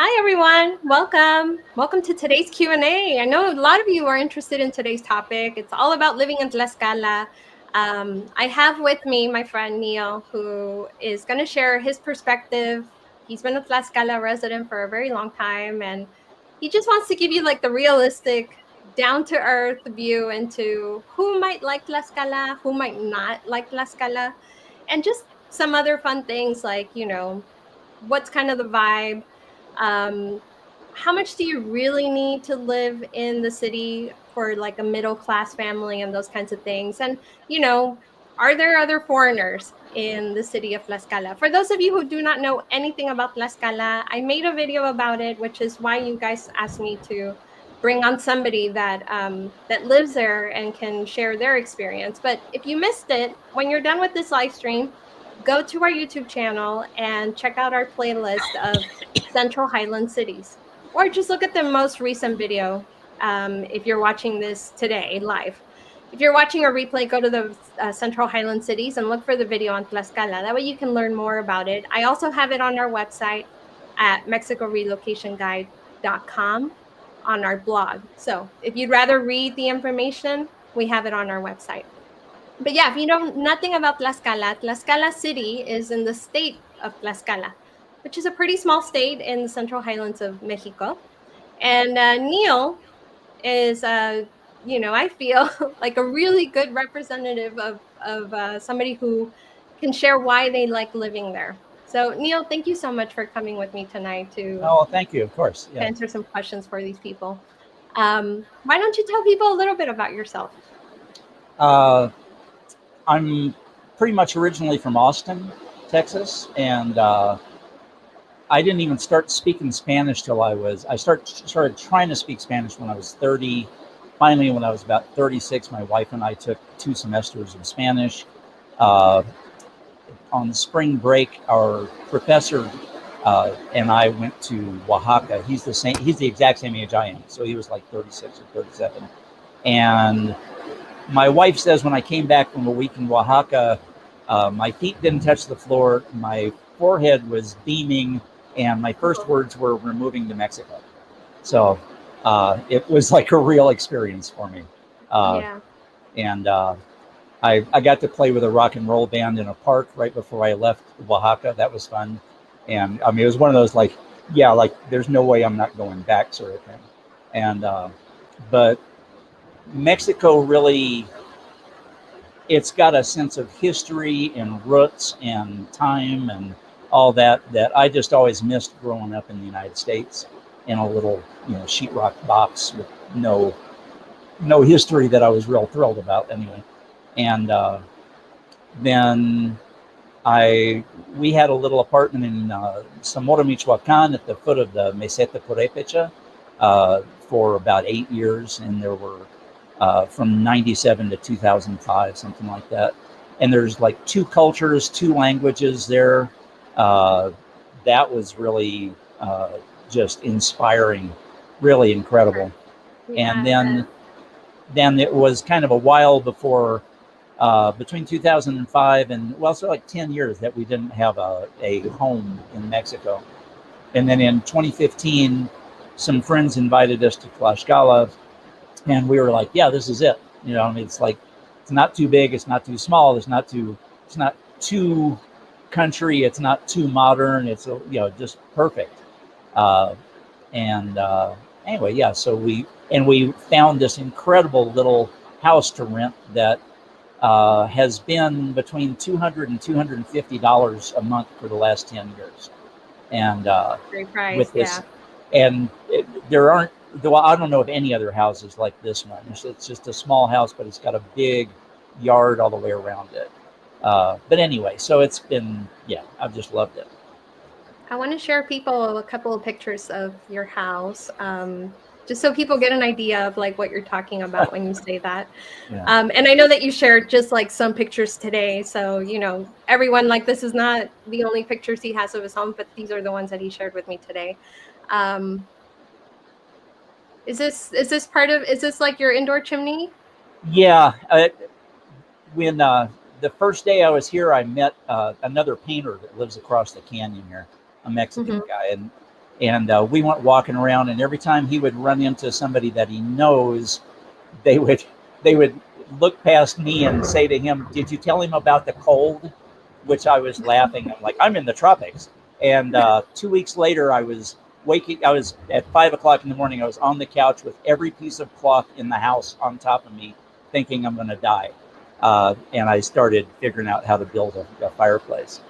Hi everyone, welcome. Welcome to today's Q&A. I know a lot of you are interested in today's topic. It's all about living in Tlaxcala. I have with me my friend Neil, who is going to share his perspective. He's been a Tlaxcala resident for a very long time, and he just wants to give you like the realistic, down-to-earth view into who might like Tlaxcala, who might not like Tlaxcala, and just some other fun things like, what's kind of the vibe. um, how much do you really need to live in the city for like a middle class family and those kinds of things? And, you know, are there other foreigners in the city of Tlaxcala? For those of you who do not know anything about Tlaxcala, I made a video about it, which is why you guys asked me to bring on somebody that lives there and can share their experience. But if you missed it, when you're done with this live stream, go to our YouTube channel and check out our playlist of Central Highland cities, or just look at the most recent video if you're watching this today live. If you're watching a replay, go to the Central Highland cities and look for the video on Tlaxcala. That way you can learn more about it. I also have it on our website at mexicorelocationguide.com on our blog. So if you'd rather read the information, we have it on our website. But yeah, if you know nothing about Tlaxcala, Tlaxcala City is in the state of Tlaxcala, which is a pretty small state in the Central Highlands of Mexico. And Neil is, I feel like a really good representative of somebody who can share why they like living there. So Neil, thank you so much for coming with me tonight to Oh, thank you. Of course. Yeah. answer some questions for these people. Why don't you tell people a little bit about yourself? Uh, I'm pretty much originally from Austin, Texas, and I didn't even start speaking Spanish till I started trying to speak Spanish when I was 30. Finally, when I was about 36, my wife and I took 2 semesters of Spanish. Uh, on spring break, our professor and I went to Oaxaca. He's the same. He's the exact same age I am, so he was like 36 or 37, and my wife says when I came back from a week in Oaxaca, my feet didn't touch the floor, my forehead was beaming, and my first words were "we're moving to Mexico." So it was like a real experience for me. Yeah. And I got to play with a rock and roll band in a park right before I left Oaxaca. That was fun. And I mean, it was one of those like, yeah, like there's no way I'm not going back sort of thing. And, but Mexico really, it's got a sense of history and roots and time and all that I just always missed growing up in the United States in a little, sheetrock box with no history that I was real thrilled about anyway. And then we had a little apartment in Zamora, Michoacan, at the foot of the Meseta Purepecha for about 8 years, and there were from 97 to 2005, something like that. And there's like 2 cultures, 2 languages there. That was really just inspiring, really incredible. Yeah. And then it was kind of a while before, between 2005 and, well, so like 10 years that we didn't have a home in Mexico. And then in 2015, some friends invited us to Tlaxcala, and we were like, yeah, this is it. I mean, it's like, it's not too big, it's not too small, it's not too country, it's not too modern, it's just perfect. Anyway, yeah, so we found this incredible little house to rent that has been between $200 and $250 a month for the last 10 years. And Great price, with this, yeah. and there aren't, though I don't know of any other houses like this one. It's just a small house, but it's got a big yard all the way around it. But anyway, so it's been, yeah, I've just loved it. I want to share people a couple of pictures of your house, just so people get an idea of like what you're talking about when you say that. Yeah. And I know that you shared just like some pictures today, so everyone, like, this is not the only pictures he has of his home, but these are the ones that he shared with me today. Is this like your indoor chimney? Yeah. When the first day I was here, I met another painter that lives across the canyon here, a Mexican guy, And we went walking around, and every time he would run into somebody that he knows, they would they would look past me and say to him, "Did you tell him about the cold?" Which I was laughing. I'm like, "I'm in the tropics." And 2 weeks later, I was waking. I was at 5 o'clock in the morning. I was on the couch with every piece of cloth in the house on top of me, thinking I'm going to die. And I started figuring out how to build a fireplace.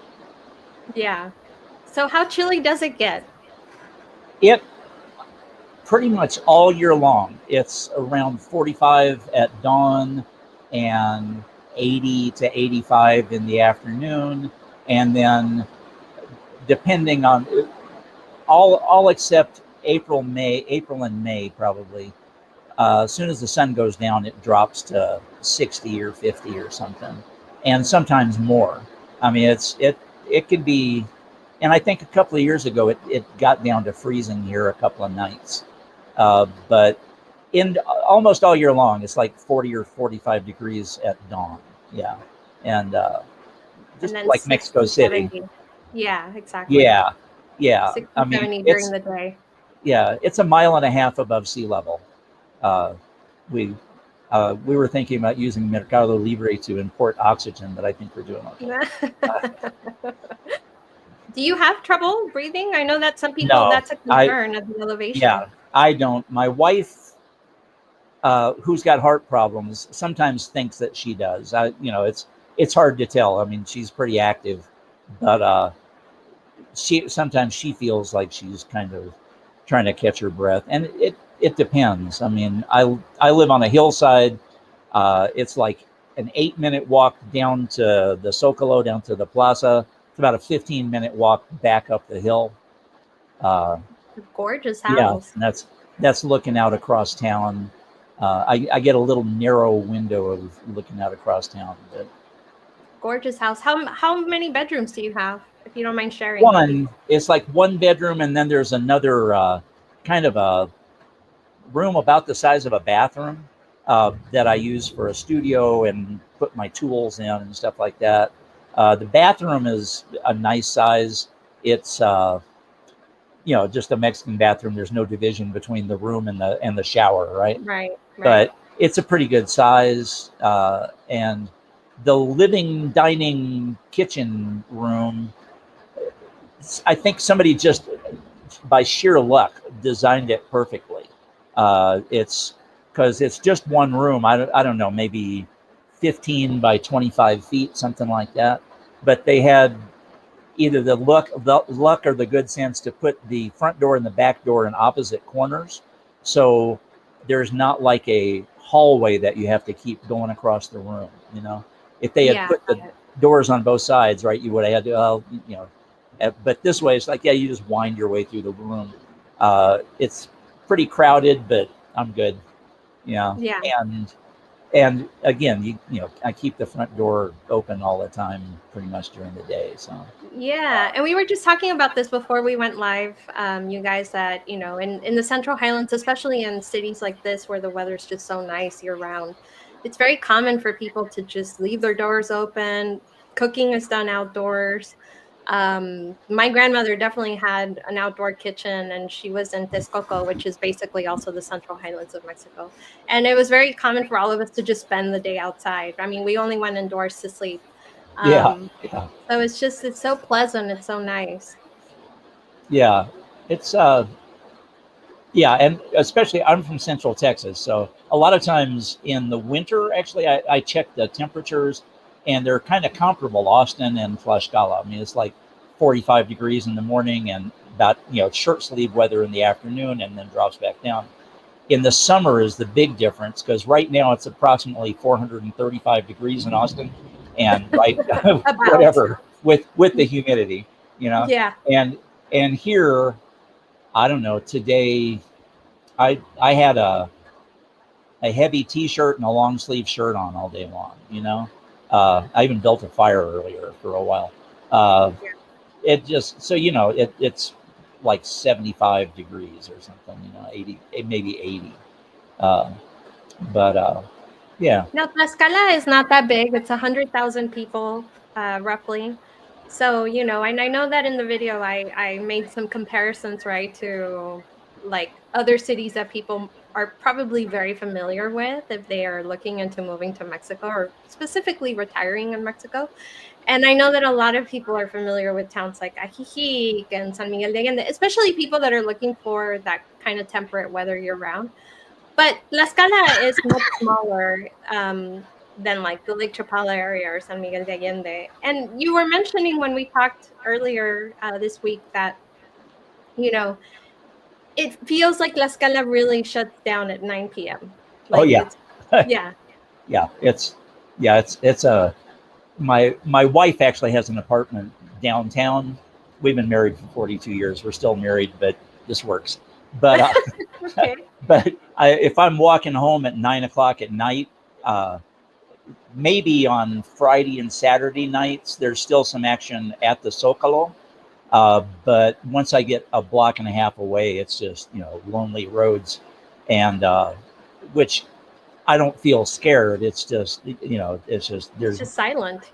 Yeah. So how chilly does it get? It pretty much all year long. It's around 45 at dawn and 80 to 85 in the afternoon. And then depending on all except April and May probably. As soon as the sun goes down, it drops to 60 or 50 or something, and sometimes more. I mean, it could be, and I think a couple of years ago it got down to freezing here a couple of nights. But in almost all year long, it's like 40 or 45 degrees at dawn. Yeah, and And just then like 60, Mexico City. 70. Yeah, exactly. Yeah, yeah. 60, I mean, 70 during the day. it's a mile and a half above sea level. Uh, we we were thinking about using Mercado Libre to import oxygen, but I think we're doing okay. Do you have trouble breathing? I know that some people, No, that's a I concern of the elevation. yeah, I don't. My wife, who's got heart problems, sometimes thinks that she does. It's hard to tell. I mean, she's pretty active, but she feels like she's kind of trying to catch her breath, and it depends. I mean, I live on a hillside. It's like an 8 minute walk down to the Zocalo, down to the plaza. It's about a 15-minute walk back up the hill. Uh, Gorgeous yeah, house. and that's looking out across town. I get a little narrow window of looking out across town. But Gorgeous house. How many bedrooms do you have, if you don't mind sharing? it's like one bedroom, and then there's another kind of a room about the size of a bathroom that I use for a studio and put my tools in and stuff like that. The bathroom is a nice size. It's just a Mexican bathroom. There's no division between the room and the shower, right? Right, right. But it's a pretty good size. And the living, dining, kitchen room, I think somebody just by sheer luck designed it perfectly. It's because it's just one room. I don't know, maybe 15 by 25 feet, something like that. But they had either the luck or the good sense to put the front door and the back door in opposite corners. So there's not like a hallway that you have to keep going across the room. If they had Yeah. put the doors on both sides, right, you would have had to, but this way it's like, yeah, you just wind your way through the room. It's pretty crowded, but I'm good. Yeah. Yeah. And again, I keep the front door open all the time, pretty much during the day. So Yeah, and we were just talking about this before we went live. You guys, that in the Central Highlands, especially in cities like this where the weather's just so nice year round, it's very common for people to just leave their doors open. Cooking is done outdoors. My grandmother definitely had an outdoor kitchen, and she was in Texcoco, which is basically also the Central Highlands of Mexico. And it was very common for all of us to just spend the day outside. I mean, we only went indoors to sleep. yeah, Um, yeah, so it's so pleasant. It's so nice. yeah. It's yeah, and especially I'm from Central Texas, so a lot of times in the winter, actually, I check the temperatures, and they're kind of comparable, Austin and Tlaxcala. I mean, it's like 45 degrees in the morning and about short sleeve weather in the afternoon, and then drops back down. In the summer is the big difference because right now it's approximately 435 degrees in Austin, and right About. whatever with the humidity, you know, Yeah. and and here I don't know. Today I had a heavy T-shirt and a long sleeve shirt on all day long. I even built a fire earlier for a while. Uh, it just so it's like 75 degrees or something. 80, maybe 80. Uh, but yeah, Now, Tlaxcala is not that big. It's 100,000 people, roughly. So, and I know that in the video I made some comparisons, right, to like other cities that people are probably very familiar with if they are looking into moving to Mexico or specifically retiring in Mexico. And I know that a lot of people are familiar with towns like Ajijic and San Miguel de Allende, especially people that are looking for that kind of temperate weather year round. But Tlaxcala is much smaller than like the Lake Chapala area or San Miguel de Allende. And you were mentioning when we talked earlier this week that, you know, it feels like Tlaxcala really shuts down at 9 p.m. Oh Like yeah, it's, yeah. yeah. It's a my wife actually has an apartment downtown. We've been married for 42 years. We're still married, but this works. But Okay. but if I'm walking home at 9 o'clock at night, uh, maybe on Friday and Saturday nights, there's still some action at the Zocalo. But once I get a block and a half away, it's just lonely roads, and which I don't feel scared. It's just it's just It's there's just silent.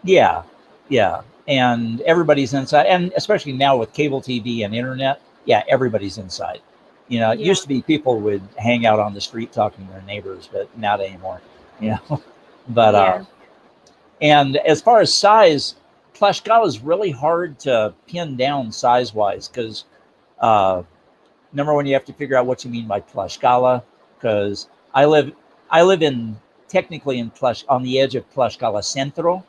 yeah, yeah, and everybody's inside, and especially now with cable TV and internet, yeah, everybody's inside. It Yeah. used to be people would hang out on the street talking to their neighbors, but not anymore. You know, but Yeah. and as far as size, Tlaxcala is really hard to pin down size wise because uh, number one, you have to figure out what you mean by Tlaxcala because I live I live in technically in on the edge of Tlaxcala Centro,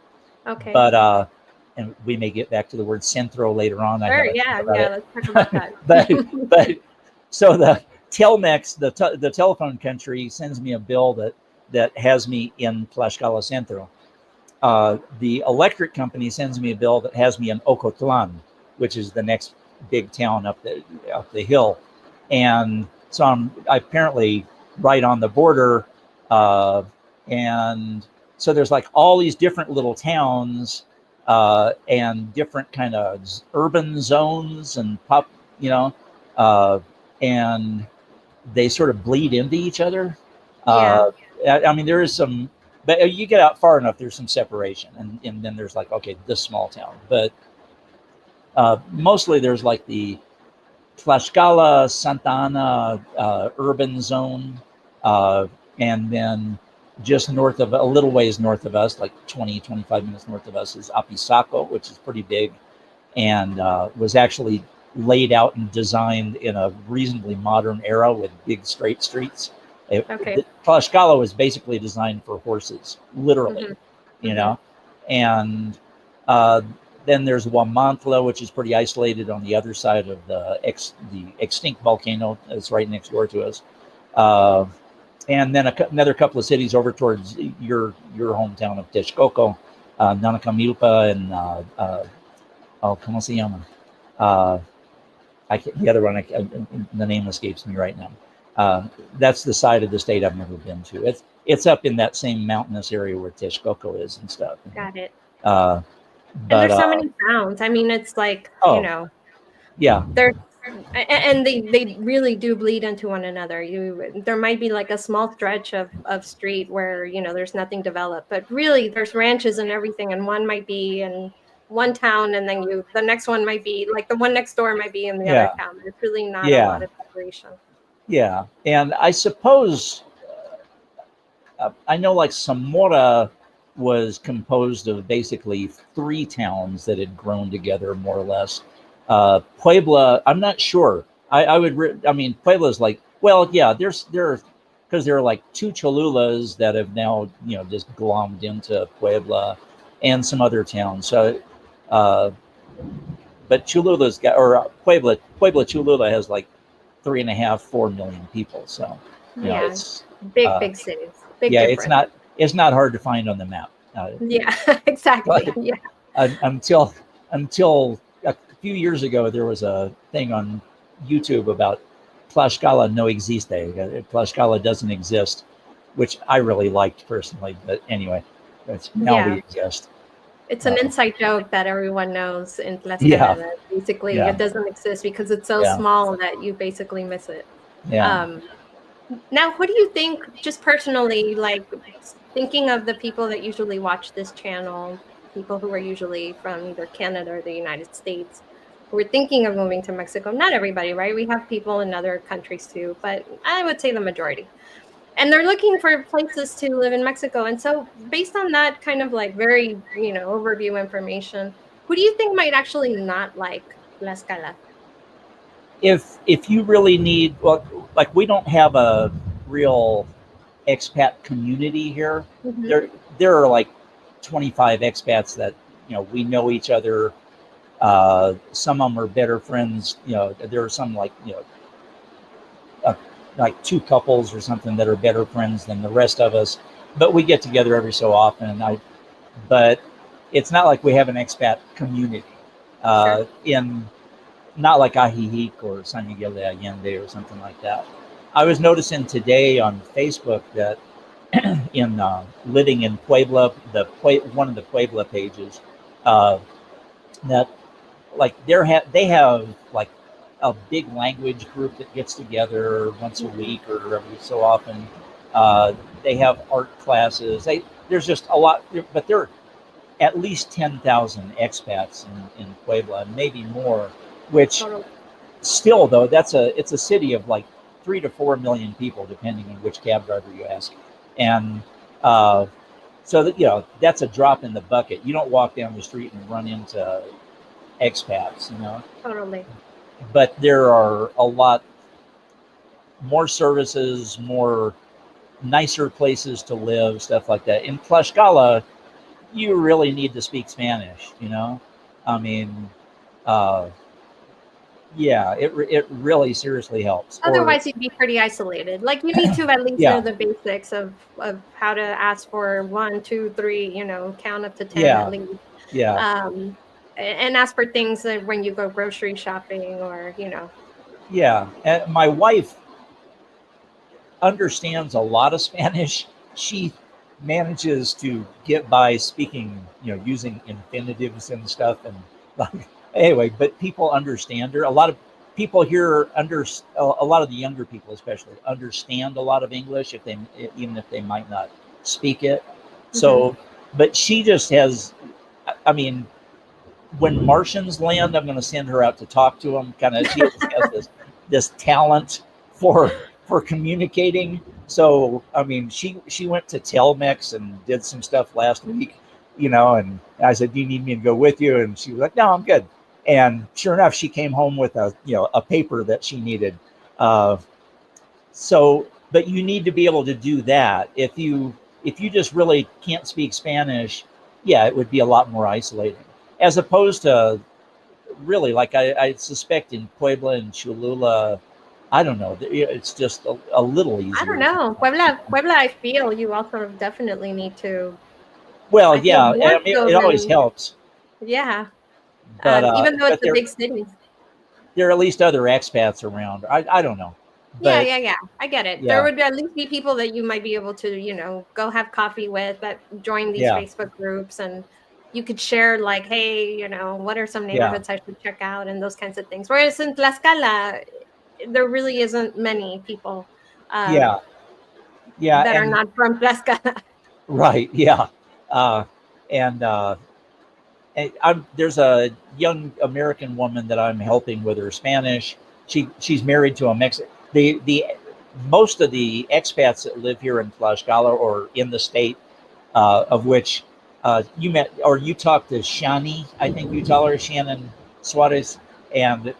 Okay. but and we may get back to the word centro later on. I Sure. haven't thought Yeah. about Yeah. it, Let's talk about that. but but so the Telmex, the telephone country, sends me a bill that has me in Tlaxcala Centro. The electric company sends me a bill that has me in Ocotlan, which is the next big town up the hill, and so I'm apparently right on the border, uh, and so there's like all these different little towns and different kind of urban zones and you know, uh, and they sort of bleed into each other. Yeah. I mean, there is some, but you get out far enough, there's some separation, and then there's like, okay, this small town, but mostly there's like the Tlaxcala, Santa Ana urban zone, uh, and then just north of a little ways north of us, like 20-25 minutes north of us, is Apizaco, which is pretty big and was actually laid out and designed in a reasonably modern era with big straight streets. Okay. Tlaxcala was basically designed for horses, Mm-hmm. literally, you Mm-hmm. know, and uh, then there's Huamantla, which is pretty isolated on the other side of the extinct volcano that's right next door to us. Uh, and then another couple of cities over towards your hometown of Texcoco, Nanacamilpa, and ¿cómo se llama? Uh, the other one, the name escapes me right now. That's the side of the state I've never been to. It's up in that same mountainous area where Texcoco is and stuff. Got it. Uh, And but there's so many towns. I mean, it's like, oh yeah, there's and they really do bleed into one another. There might be like a small stretch of street where, there's nothing developed, but really there's ranches and everything, and one might be in one town, and then the next one might be like the one next door might be in the other yeah, town. There's really not a yeah, lot of separation. yeah. And I suppose I know like Zamora was composed of basically three towns that had grown together more or less. Puebla, I'm not sure. I would, I mean, Puebla's like, well, yeah, because there are like two Cholulas that have now, just glommed into Puebla and some other towns. So, uh, but Cholula's got, or Puebla Cholula has like 3.5, 4 million people. So, Yeah, it's, big uh, cities, big yeah, it's difference. not hard to find on the map. Yeah, But exactly. Yeah. until a few years ago, there was a thing on YouTube about Tlaxcala no existe. Tlaxcala doesn't exist, which I really liked personally. But anyway, now we Yeah. exist. It's an Uh, inside joke that everyone knows in Tlaxcala yeah, that basically yeah, it doesn't exist because it's so yeah, small that you basically miss it. yeah. Um, Now, what do you think, just personally, like thinking of the people that usually watch this channel? people who are usually from either Canada or the United States who are thinking of moving to Mexico. Not everybody, right? We have people in other countries too, but I would say the majority. And they're looking for places to live in Mexico. And so, based on that kind of like very, overview information, who do you think might actually not like Tlaxcala? If you really need, well, like we don't have a real expat community here. Hmm. There are like 25 expats that we know each other. Some of them are better friends. There are some uh, like two couples or something that are better friends than the rest of us. But we get together every so often. But it's not like we have an expat community. Sure. In Not like Ajijic or San Miguel de Allende or something like that. I was noticing today on Facebook that in living in Puebla, one of the Puebla pages, uh, that like they have like a big language group that gets together once a Hmm. week or every so often. Uh, they have art classes. There's just a lot, but there are at least 10,000 expats in Puebla, and maybe more. Which Totally. still, though, it's a city of like 3 to 4 million people, depending on which cab driver you ask, and uh, so that that's a drop in the bucket. You don't walk down the street and run into expats. Totally. But there are a lot more services, more nicer places to live, stuff like that. In Tlaxcala, you really need to speak Spanish. I mean, uh, yeah, it really seriously helps. Or Otherwise, you'd be pretty isolated. Like you need to at least know yeah, the basics of how to ask for one, two, three. Count up to 10 at yeah, least. yeah, Um, and ask for things that when you go grocery shopping or. yeah. And my wife understands a lot of Spanish. She manages to get by speaking, using infinitives and stuff. And like, anyway, but people understand her. A lot of people here a lot of the younger people, especially, understand a lot of English even if they might not speak it. Hmm. So, but she just has. I mean, when Martians land, I'm going to send her out to talk to them. Kind of, she just has this talent for communicating. So, I mean, she went to Telmex and did some stuff last week, and I said, "Do you need me to go with you?" And she was like, "No, I'm good." And sure enough, she came home with a paper that she needed. Uh, but you need to be able to do that. If you just really can't speak Spanish, yeah, it would be a lot more isolating, as opposed to really, like I suspect in Puebla and Cholula, I don't know, it's just a little I don't easier to know. Puebla, I feel you also definitely need to. well, I feel yeah, more I mean, so it always than, helps, yeah. but Even though it's but a big city. there are at least other expats around. I don't know, Yeah, but yeah, yeah. I get it. There yeah, would at least be people that you might be able to, go have coffee with, that join these yeah, Facebook groups, and you could share like, hey, what are some yeah, neighborhoods I should check out and those kinds of things. Whereas in Tlaxcala, there really isn't many people yeah, yeah, that are and not from Tlaxcala. right, yeah, uh, and there's a young American woman that I'm helping with her Spanish. She's married to a Mexican. The Most of the expats that live here in Tlaxcala or in the state, of which you met or you talked to Shani, I think you tell her Shannon Suarez, and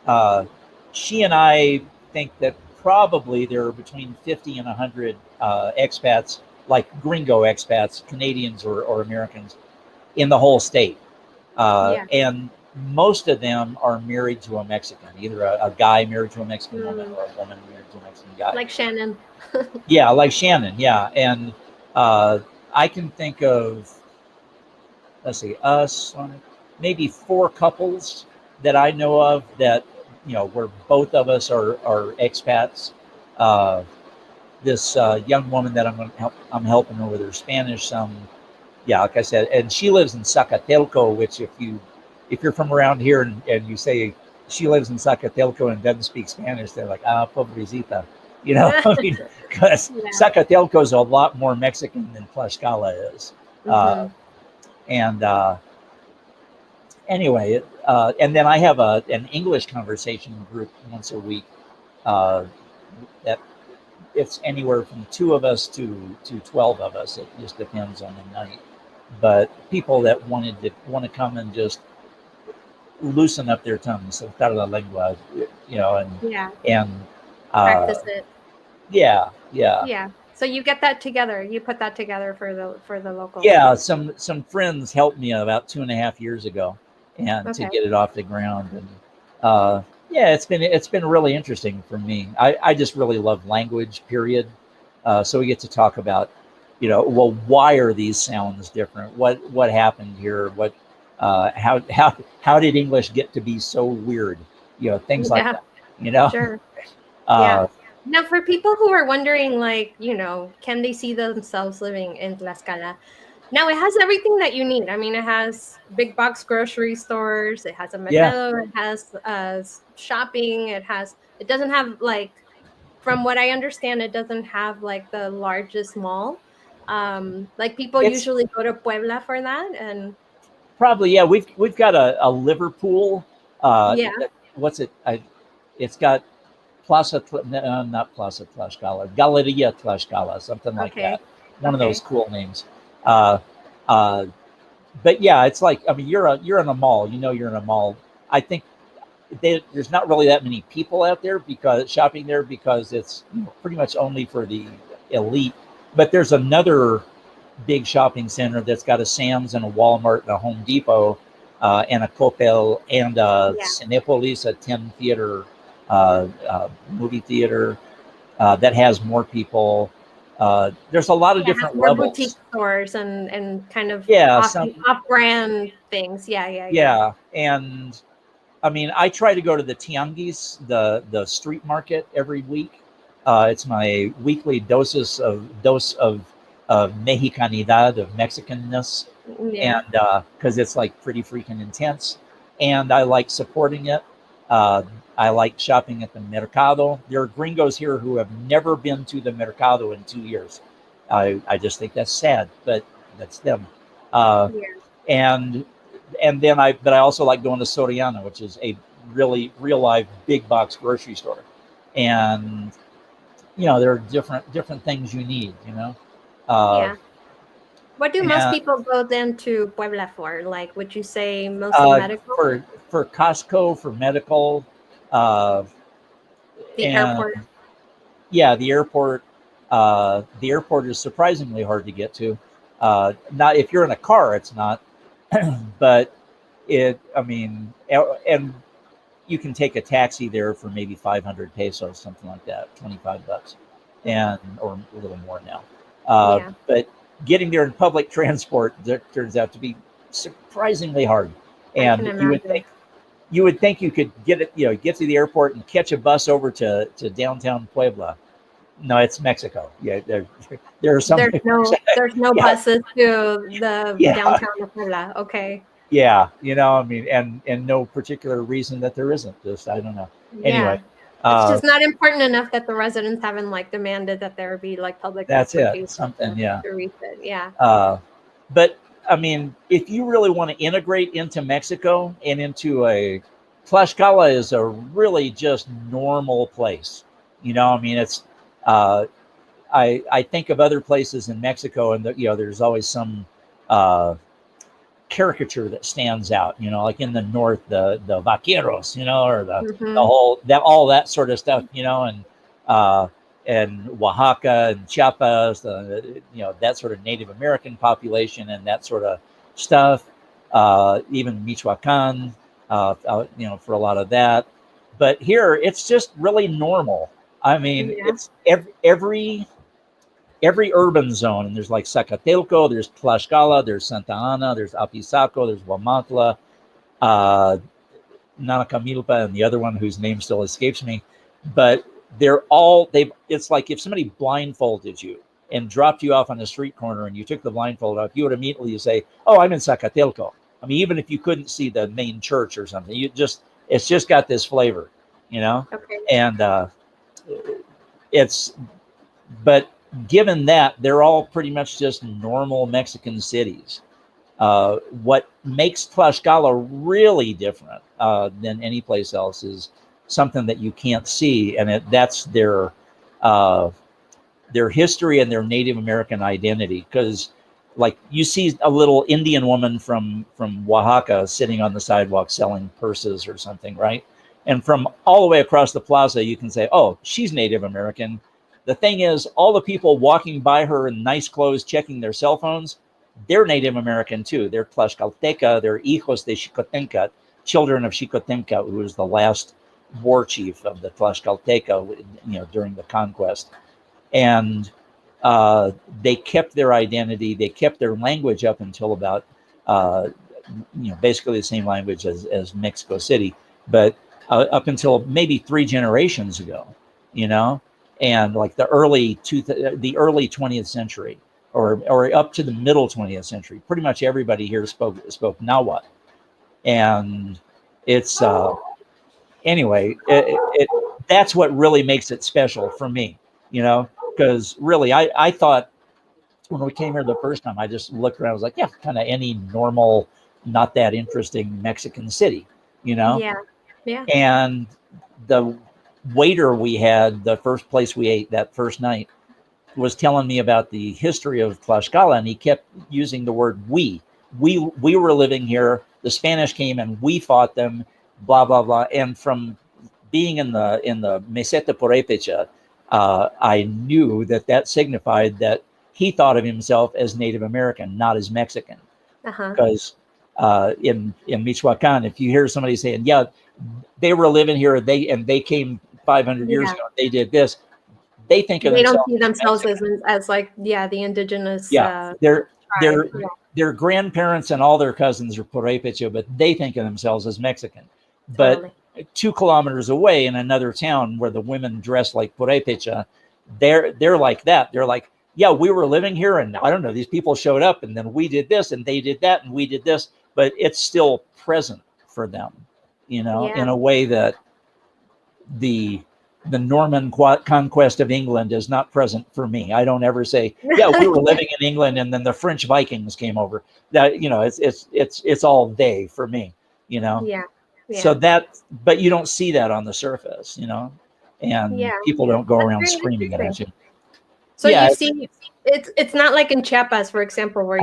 uh, she and I think that probably there are between 50 and 100 expats, like gringo expats, Canadians or Americans, in the whole state. Yeah. And most of them are married to a Mexican, either a guy married to a Mexican woman Mm, or a woman married to a Mexican guy. like Shannon. Yeah, like Shannon. Yeah, and uh, I can think of, let's see, us, maybe four couples that I know of that where both of us are expats. Uh, this young woman that I'm helping her with her Spanish. Yeah, like I said, and she lives in Zacatelco, which if you're from around here and you say she lives in Zacatelco and doesn't speak Spanish, they're like, pobrecita. I mean, because Yeah. Zacatelco is a lot more Mexican than Tlaxcala is. Uh, Hmm. And anyway, and then I have an English conversation group once a week. That it's anywhere from 2 of us to 12 of us. It just depends on the night. But people that want to come and just loosen up their tongues, soltar la lengua, Yeah. and uh, Practice it. yeah, yeah, Yeah. So you get that together. You put that together for the locals. yeah. Some friends helped me about 2.5 years ago, and to Okay. get it off the ground, and yeah, it's been really interesting for me. I just really love language, period. So we get to talk about, well, why are these sounds different? What happened here? How did English get to be so weird? Things like Yeah. that. You know, Sure. Yeah. uh, Now, for people who are wondering, like, can they see themselves living in Tlaxcala? Now, it has everything that you need. I mean, it has big box grocery stores, it has a yeah, mercado, it has shopping, it doesn't have, like, from what I understand, it doesn't have, like, the largest mall. Like, people it's usually go to Puebla for that. And probably, yeah. We've got a Liverpool. yeah, What's it? It's got no, not Plaza Tlaxcala, Galeria Tlaxcala, something like okay, that. One of those okay. cool names. Uh, uh, but yeah, it's like, I mean, you're in a mall. You're in a mall. I think there's not really that many people out there because shopping there, because it's pretty much only for the elite. But there's another big shopping center that's got a Sam's and a Walmart and a Home Depot, and a Coppel and a Yeah. Cinepolis, a 10 theater movie theater that has more people. There's a lot of Yeah, it has different more boutique levels. stores and kind of Yeah, off some off brand things. Yeah, yeah, yeah. yeah, and I mean, I try to go to the tianguis, the street market, every week. It's my weekly dose of Mexicanidad, of Mexicanness, Yeah. and because it's like pretty freaking intense, and I like supporting it. Uh, I like shopping at the mercado. There are gringos here who have never been to the mercado in 2 years. I just think that's sad, but that's them. Uh, Yeah. and but I also like going to Soriana, which is a really real life big box grocery store, and there are different things you need. Uh, Yeah. What do most and people go then to Puebla for? Like, would you say mostly medical? for Costco, for medical, uh, The and airport? yeah, the airport is surprisingly hard to get to. Not if you're in a car, it's not, but I mean, and you can take a taxi there for maybe 500 pesos, something like that, $25, and or a little more now. Yeah, But getting there in public transport, that turns out to be surprisingly hard. I can And imagine. you would think you could get to the airport and catch a bus over to downtown Puebla. No, it's Mexico. Yeah, there are some. There's no Yeah, buses to the yeah, downtown of Puebla. Okay. yeah. I mean, and no particular reason that there isn't. Just I don't know. Anyway, Yeah. It's uh, just not important enough that the residents haven't, like, demanded that there be, like, public that's it. transportation Something, to yeah. reach it. Yeah. Uh, but I mean, if you really want to integrate into Mexico and into Tlaxcala is a really just normal place. I mean, it's. Uh, I think of other places in Mexico, and there's always some uh, caricature that stands out. Like in the north, the vaqueros, or the Mm-hmm. whole that all that sort of stuff. Uh, and Oaxaca and Chiapas, that sort of Native American population and that sort of stuff. Even Michoacan, for a lot of that. But here, it's just really normal. I mean, Yeah. it's every urban zone, and there's like Zacatelco, there's Tlaxcala, there's Santa Ana, there's Apizaco, there's Huamantla, uh, Nanacamilpa, and the other one whose name still escapes me. But it's like if somebody blindfolded you and dropped you off on a street corner and you took the blindfold off, you would immediately say, "Oh, I'm in Zacatelco." I mean, even if you couldn't see the main church or something, it's just got this flavor, Okay. and it's but given that they're all pretty much just normal Mexican cities, What makes Tlaxcala really different than any place else is something that you can't see, and that's uh, their history and their Native American identity. Because, like, you see a little Indian woman from Oaxaca sitting on the sidewalk selling purses or something, right? And from all the way across the plaza, you can say, "Oh, she's Native American." The thing is, all the people walking by her in nice clothes, checking their cell phones, they're Native American too. They're Tlaxcalteca. They're hijos de Xicotenca, children of Xicotenca, who was the last war chief of the Tlaxcalteca, during the conquest. And they kept their identity, they kept their language up until about basically the same language as Mexico City, but up until maybe 3 generations ago, and like the early 20th century, or up to the middle 20th century, pretty much everybody here spoke Nahuatl. And it's anyway, that's what really makes it special for me, because really I thought when we came here the first time, I just looked around, I was like, yeah, kind of any normal, not that interesting Mexican city, Yeah. Yeah. and the waiter we had, the first place we ate that first night, was telling me about the history of Tlaxcala, and he kept using the word we were living here, the Spanish came and we fought them, blah blah blah. And from being in the Meseta Purépecha, I knew that signified that he thought of himself as Native American, not as Mexican. Because in Michoacan, if you hear somebody saying, "Yeah, they were living here, they came 500 years ago, they did this," they think of They don't themselves see themselves as like, the indigenous their tribe. their grandparents and all their cousins are Purépecha, but they think of themselves as Mexican. Totally. But 2 kilometers away in another town where the women dress like Purépecha, they're like that. They're like, yeah, we were living here, and I don't know, these people showed up, and then we did this, and they did that, and we did this, but it's still present for them, in a way that the Norman conquest of England is not present for me. I don't ever say, yeah, we were living in England and then the French Vikings came over. That, it's all they for me, Yeah. So but you don't see that on the surface, and people don't go around very screaming it at you. So you see, it's not like in Chiapas, for example, where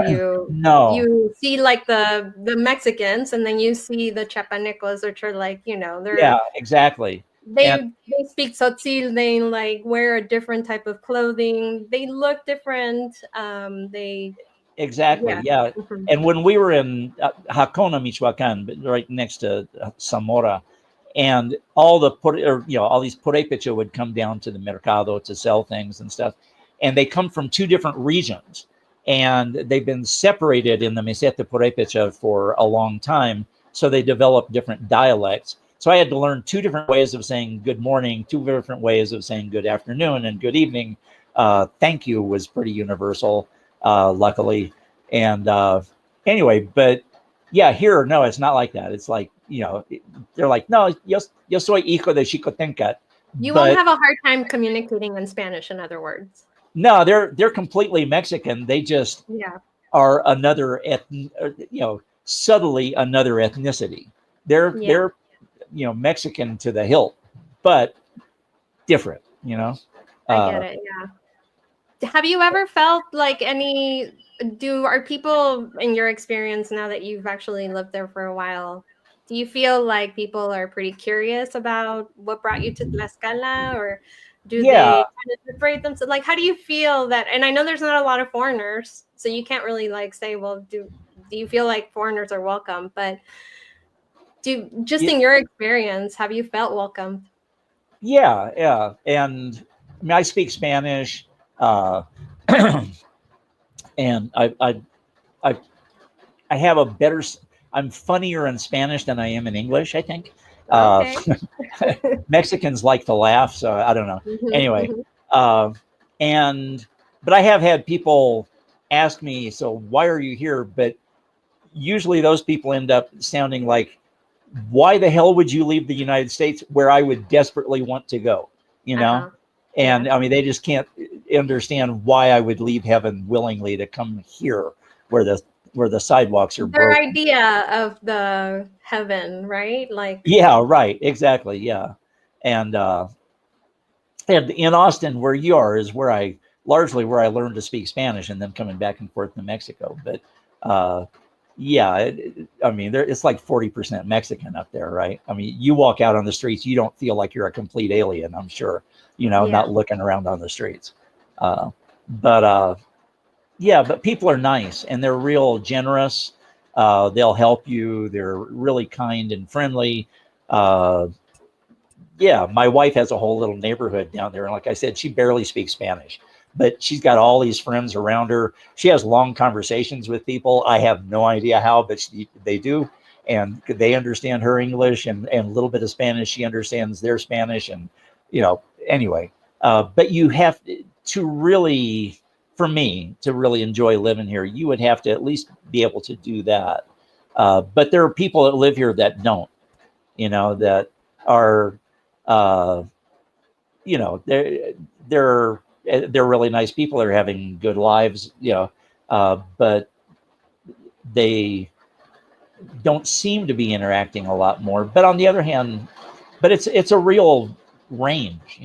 no, you see like the Mexicans, and then you see the Chiapanecos, which are like, they're exactly. They speak Tzotzil. They like wear a different type of clothing. They look different. Exactly. Yeah. Mhm. And when we were in Jacona, Michoacan, right next to Zamora, and all these purépecha would come down to the mercado to sell things and stuff, and they come from 2 different regions, and they've been separated in the Meseta Purépecha for a long time, so they developed different dialects. So I had to learn 2 different ways of saying good morning, 2 different ways of saying good afternoon and good evening. Thank you was pretty universal, luckily. And anyway, but yeah, here, no, it's not like that. It's like, they're like, no, yo soy hijo de Xicotenca. You won't have a hard time communicating in Spanish, in other words. No, they're completely Mexican. They just are another subtly another ethnicity. They're Mexican to the hilt, but different. I get it. Yeah. Have you ever felt like are people, in your experience now that you've actually lived there for a while, do you feel like people are pretty curious about what brought you to Tlaxcala, or do they kind of separate themselves? Like, how do you feel that? And I know there's not a lot of foreigners, so you can't really like say, well, do you feel like foreigners are welcome? But in your experience, have you felt welcomed? Yeah. And I mean, I speak Spanish, and I have a better. I'm funnier in Spanish than I am in English, I think. Okay. Mexicans like to laugh, so I don't know. Mm-hmm, Anyway, mm-hmm. But I have had people ask me, so why are you here? But usually those people end up sounding like, why the hell would you leave the United States where I would desperately want to go? And I mean, they just can't understand why I would leave heaven willingly to come here where the where the sidewalks are Their broken. idea of the heaven, right? Like, Yeah, right, exactly, yeah. And and in Austin, where you are, is where I largely where I learned to speak Spanish, and then coming back and forth to Mexico. But uh, yeah, I mean, it's like 40% Mexican up there, right? I mean, you walk out on the streets, you don't feel like you're a complete alien. I'm sure, yeah, not looking around on the streets. Uh, but yeah, but people are nice and they're real generous. They'll help you. They're really kind and friendly. Uh, yeah, my wife has a whole little neighborhood down there. And like I said, she barely speaks Spanish, but she's got all these friends around her. She has long conversations with people. I have no idea how, but they do. And they understand her English and a little bit of Spanish. She understands their Spanish. And, anyway, but you have to really, for me, to really enjoy living here, you would have to at least be able to do that. But there are people that live here that don't, that are uh, they're they're they're really nice people. They're having good lives, but they don't seem to be interacting a lot more. But on the other hand, but it's a real range,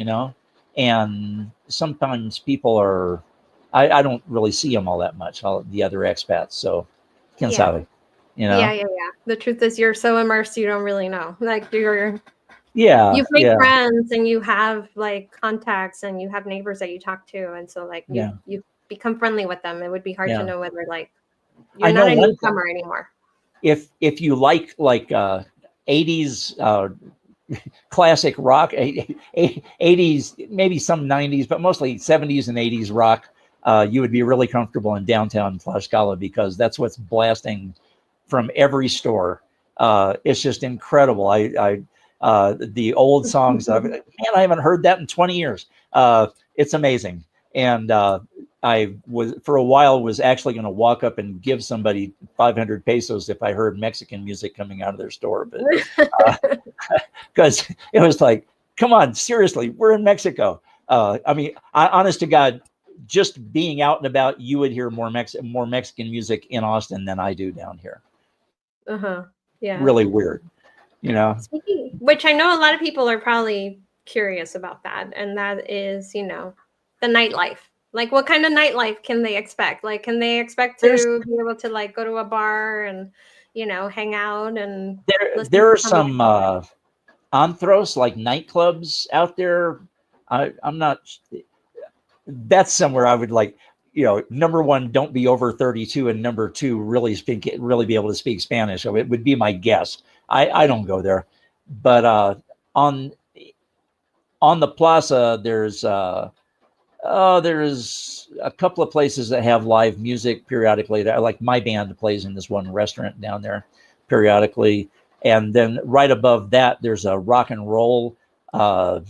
and sometimes people are. I don't really see them all that much. All the other expats, so quién yeah, sabe, yeah. The truth is, you're so immersed, you don't really know. Like, Yeah, you've made yeah, friends and you have like contacts and you have neighbors that you talk to, and so like yeah, you become friendly with them. It would be hard to yeah. know whether like you're I not know a one thing. newcomer anymore. If you like 80s classic rock, 80s, maybe some 90s, but mostly 70s and 80s rock, you would be really comfortable in downtown Tlaxcala because that's what's blasting from every store. It's just incredible. The old songs, man, I haven't heard that in 20 years. It's amazing. And I was for a while was actually going to walk up and give somebody 500 pesos if I heard Mexican music coming out of their store, but because it was like, come on, seriously, we're in Mexico. I mean, honest to God, just being out and about, you would hear more Mexican music in Austin than I do down here. Uh-huh. Yeah. Really weird, you know. Speaking, which I know a lot of people are probably curious about that, and that is, the nightlife. Like, what kind of nightlife can they expect? Like, can they expect There's to be able to like go to a bar and, hang out and listen there to are some some anthros like nightclubs out there. I'm not. That's somewhere I would like. Number one, don't be over 32, and number two, really be able to speak Spanish. So it would be my guess. I don't go there, but on on the plaza, there's a couple of places that have live music periodically. Like my band plays in this one restaurant down there periodically, and then right above that, there's a rock and roll uh,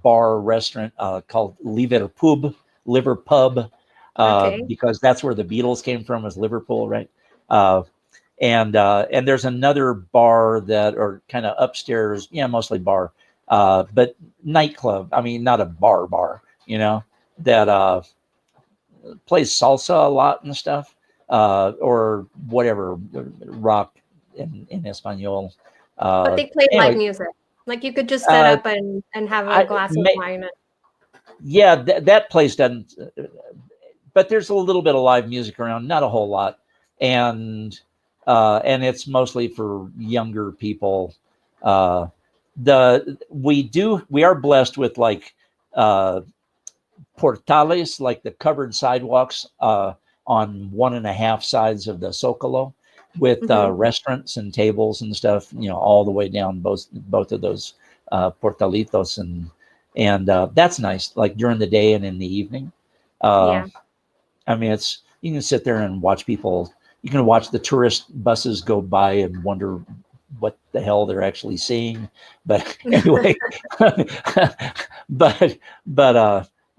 bar restaurant called Liver Pub, Okay. because that's where the Beatles came from, was Liverpool, right? Uh, and there's another bar that are kind of upstairs, yeah, mostly bar, but nightclub. I mean, not a bar, that plays salsa a lot and stuff, or whatever rock in Espanol. But they play live Anyway, music. Like, you could just set uh, up and have a I glass of may, wine. yeah, that place doesn't. But there's a little bit of live music around, not a whole lot, and it's mostly for younger people. Uh, we are blessed with like uh, portales, like the covered sidewalks on 1.5 sides of the Zocalo, with Mm-hmm. restaurants and tables and stuff, all the way down both of those portalitos, and that's nice, like during the day and in the evening. Uh, Yeah. I mean, you can sit there and watch people. You can watch the tourist buses go by and wonder what the hell they're actually seeing. But anyway, but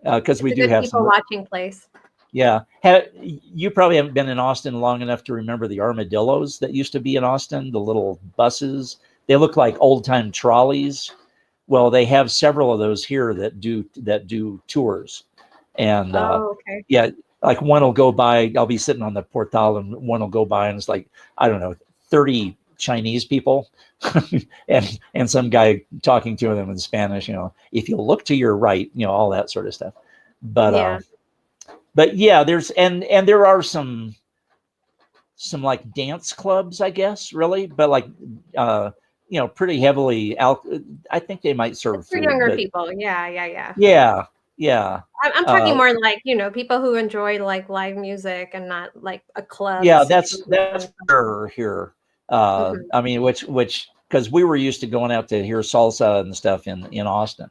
because It's we a do good have people some. watching place. Yeah, you probably haven't been in Austin long enough to remember the armadillos that used to be in Austin. The little buses. They look like old time trolleys. Well, they have several of those here that do tours, and Oh, okay. yeah, like one will go by, I'll be sitting on the portal and one will go by and it's like, I don't know, 30 Chinese people and some guy talking to them in Spanish, if you look to your right, all that sort of stuff. Yeah. But yeah, there's, and there are some like dance clubs, I guess, really, but like, pretty heavily I think they might serve It's for food, younger but people. Yeah. yeah. I'm talking Uh, more like, people who enjoy like live music and not like a club yeah, that's situation. rare here. Mhm. I mean, which because we were used to going out to hear salsa and stuff in Austin,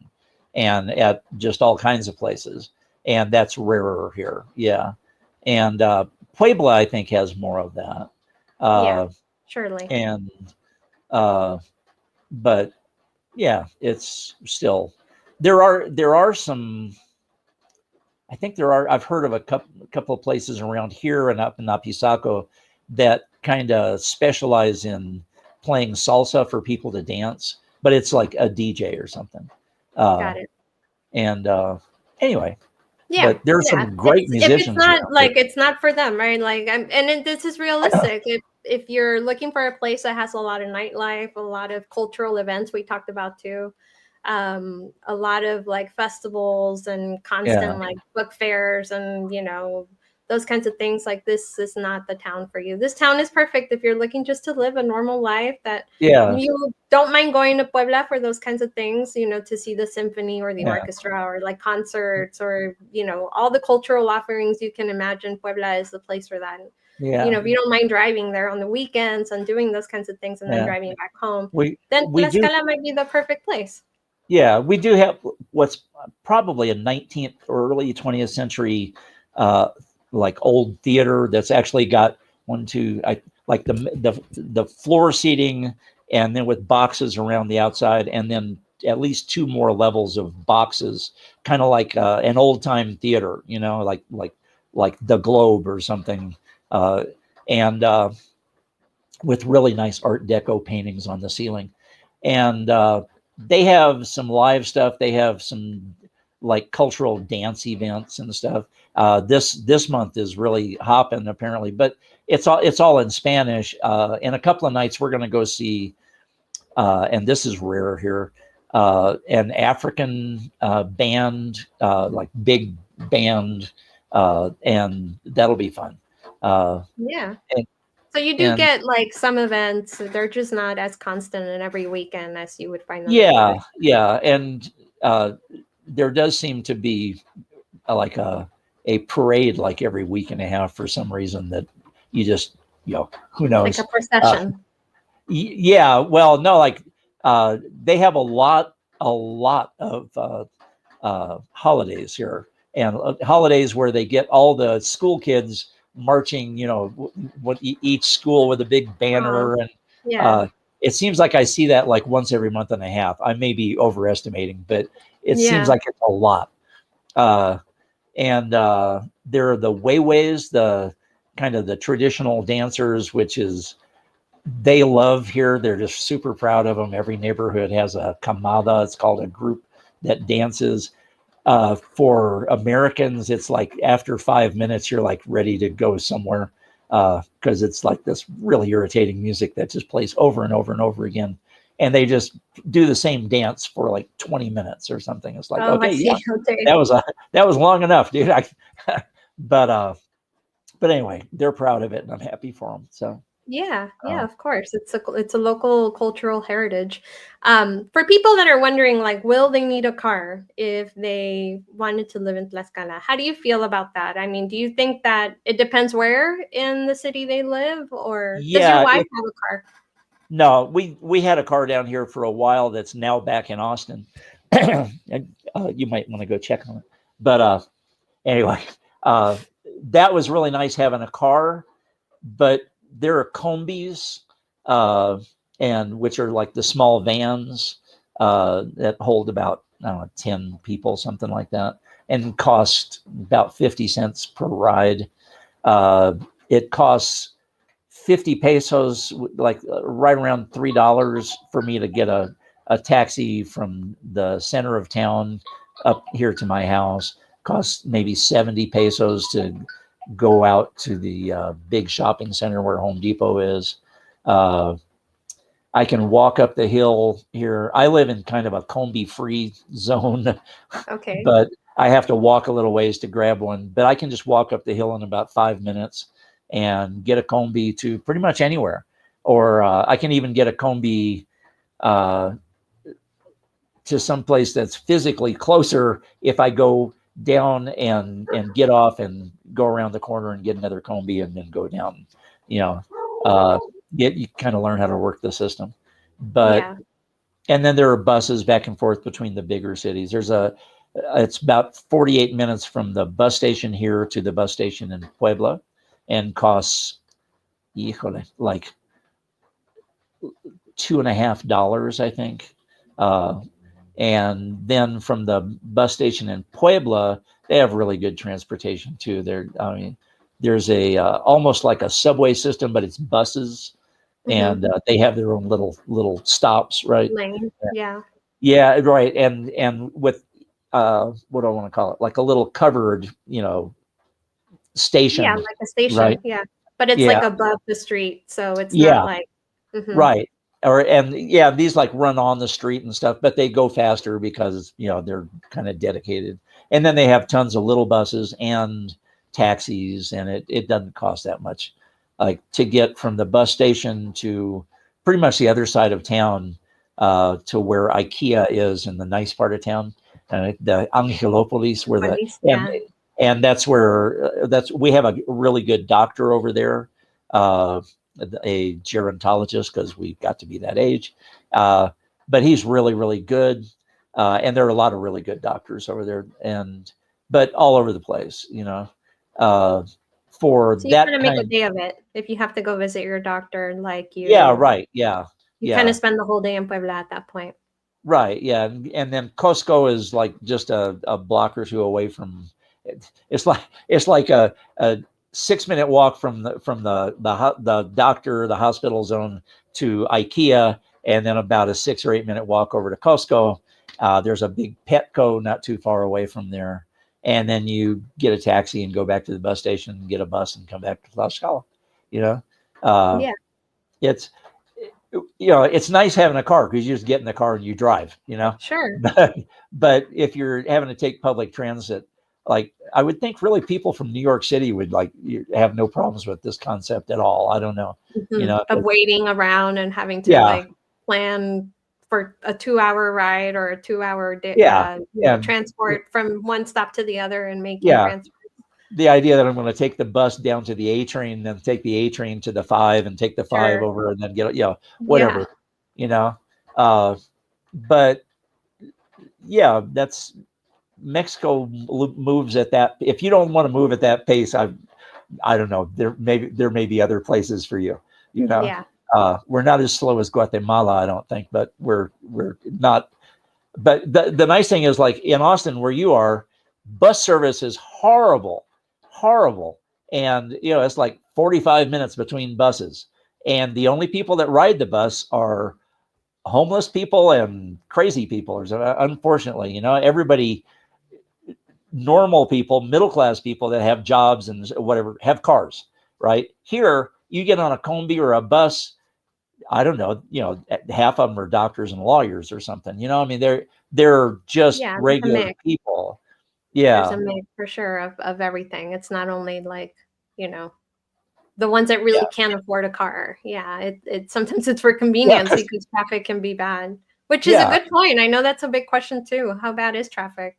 and at just all kinds of places, and that's rarer here. Yeah, and Puebla, I think, has more of that. Yeah, Uh, surely. and but yeah, it's still there are some. I think there are. I've heard of a couple of places around here and up in Apisaco that kind of specialize in playing salsa for people to dance, but it's like a DJ or something. Uh, Got it. and anyway, Yeah, but there's yeah. some great It's if it's musicians not around here. like it's not for them, right? Like, this is realistic. If you're looking for a place that has a lot of nightlife, a lot of cultural events, we talked about too, a lot of like festivals and Yeah, constant like book fairs and those kinds of things. Like, this is not the town for you. This town is perfect if you're looking just to live a normal life that yeah, you don't mind going to Puebla for those kinds of things, to see the symphony or the yeah, orchestra or like concerts or, all the cultural offerings you can imagine. Puebla is the place for that. yeah, If you don't mind driving there on the weekends and doing those kinds of things and then yeah. driving back home, We then we do. Tlaxcala might be the perfect place. Yeah, we do have what's probably a 19th or early 20th century, uh, like old theater that's actually got one, two, like the floor seating, and then with boxes around the outside, and then at least two more levels of boxes, kind of like an old time theater, like the Globe or something, uh, and with really nice Art Deco paintings on the ceiling. And they have some live stuff. They have some like cultural dance events and stuff. This month is really hopping apparently, but it's all in Spanish. In a couple of nights, we're going to go see, and this is rare here, an African band, like big band, and that'll be fun. Uh, Yeah. and, So you do and get like some events. They're just not as constant and every weekend as you would find them in yeah, Florida. yeah, and uh, there does seem to be like a parade like every week and a half for some reason that you just who Like a knows. Uh, procession. yeah, well, no, like they have a lot of holidays here, and holidays where they get all the school kids marching, what each school with a big Oh, banner, and yeah. uh, it seems like I see that like once every month and a half. I may be overestimating, but it seems Yeah. like it's a lot. Uh, and there are the Weiweis, the kind of the traditional dancers, which is they love here. They're just super proud of them. Every neighborhood has a camada. It's called a group that dances. For Americans, it's like after 5 minutes, you're like ready to go somewhere because it's like this really irritating music that just plays over and over and over again. And they just do the same dance for like 20 minutes or something. It's like, Oh, I okay, yeah, see. Okay. that was that was long enough, dude. But anyway, they're proud of it, and I'm happy for them. So Yeah, uh, of course. It's a local cultural heritage. For people that are wondering, like, will they need a car if they wanted to live in Tlaxcala? How do you feel about that? I mean, do you think that it depends where in the city they live, or does your yeah, wife have a car? no, we had a car down here for a while that's now back in Austin. And, you might want to go check on it. But anyway, uh, that was really nice having a car. But there are combis, uh, and which are like the small vans that hold about, I don't know, 10 people, something like that, and cost about 50 cents per ride. It costs 50 pesos, like right around $3 for me to get a taxi from the center of town up here to my house. Costs maybe 70 pesos to go out to the big shopping center where Home Depot is. Uh, I can walk up the hill here. I live in kind of a combi-free zone, Okay. but I have to walk a little ways to grab one. But I can just walk up the hill in about 5 minutes and get a combi to pretty much anywhere. Or I can even get a combi uh, to some place that's physically closer if I go down and get off and go around the corner and get another combi and then go down. You know, you kind of learn how to work the system. But Yeah. and then there are buses back and forth between the bigger cities. It's about 48 minutes from the bus station here to the bus station in Puebla, and costs, like $2.50, I think. Uh, and then from the bus station in Puebla, they have really good transportation too. I mean, there's a almost like a subway system, but it's buses, and they have their own little stops, right? Lane. Yeah. Yeah, right. And with what do I want to call it? Like a little covered, Yeah, station, like a station. right? Yeah. But it's Yeah, like above the street, so it's not yeah, like right. And yeah, these like run on the street and stuff, but they go faster because they're kind of dedicated. And then they have tons of little buses and taxis, and it doesn't cost that much. Like to get from the bus station to pretty much the other side of town, to where IKEA is in the nice part of town, the Angelopolis, where the police. and Yeah. and that's where we have a really good doctor over there. Uh, a gerontologist, because we got to be that age. But he's really, really good. And there are a lot of really good doctors over there, but all over the place, uh, for So you kind that of make a kind. day of it if you have to go visit your doctor, like Yeah, you right. Yeah. you kind of Yeah. spend the whole day in Puebla at that point. Right. Yeah. And then Costco is like just a block or two away from it's like a 6 minute walk from the doctor, the hospital zone, to IKEA, and then about a 6 or 8 minute walk over to Costco. There's a big Petco not too far away from there, and then you get a taxi and go back to the bus station and get a bus and come back to Tlaxcala. You know, uh, Yeah. it's it's nice having a car because you just get in the car and you drive. Sure. But if you're having to take public transit, like I would think really people from New York City would have no problems with this concept at all. I don't know. Of waiting around and having to Yeah, like plan for a 2-hour ride or a 2-hour yeah, and transport from one stop to the other and making yeah, transfers. the idea that I'm going to take the bus down to the A train, then take the A train to the 5, and take the 5 Sure. over, and then get Yeah. whatever, you know. Uh, but yeah, that's Mexico moves at that. If you don't want to move at that pace, I don't know. There may be other places for you. Yeah. We're not as slow as Guatemala, I don't think, but we're not. But the nice thing is, like in Austin, where you are, bus service is horrible, horrible, and it's like 45 minutes between buses, and the only people that ride the bus are homeless people and crazy people. Unfortunately, everybody, normal people, middle class people that have jobs and whatever, have cars. Right here, you get on a combi or a bus. I don't know. Half of them are doctors and lawyers or something. I mean, they're just Yeah. There's a regular mix. people. There's a Yeah, mix for sure of everything. It's not only like, you know, the ones that yeah, really can't afford a car. Yeah. It sometimes it's for yeah, convenience because traffic can be bad, which is a yeah. good point. I know that's a big question too. How bad is traffic?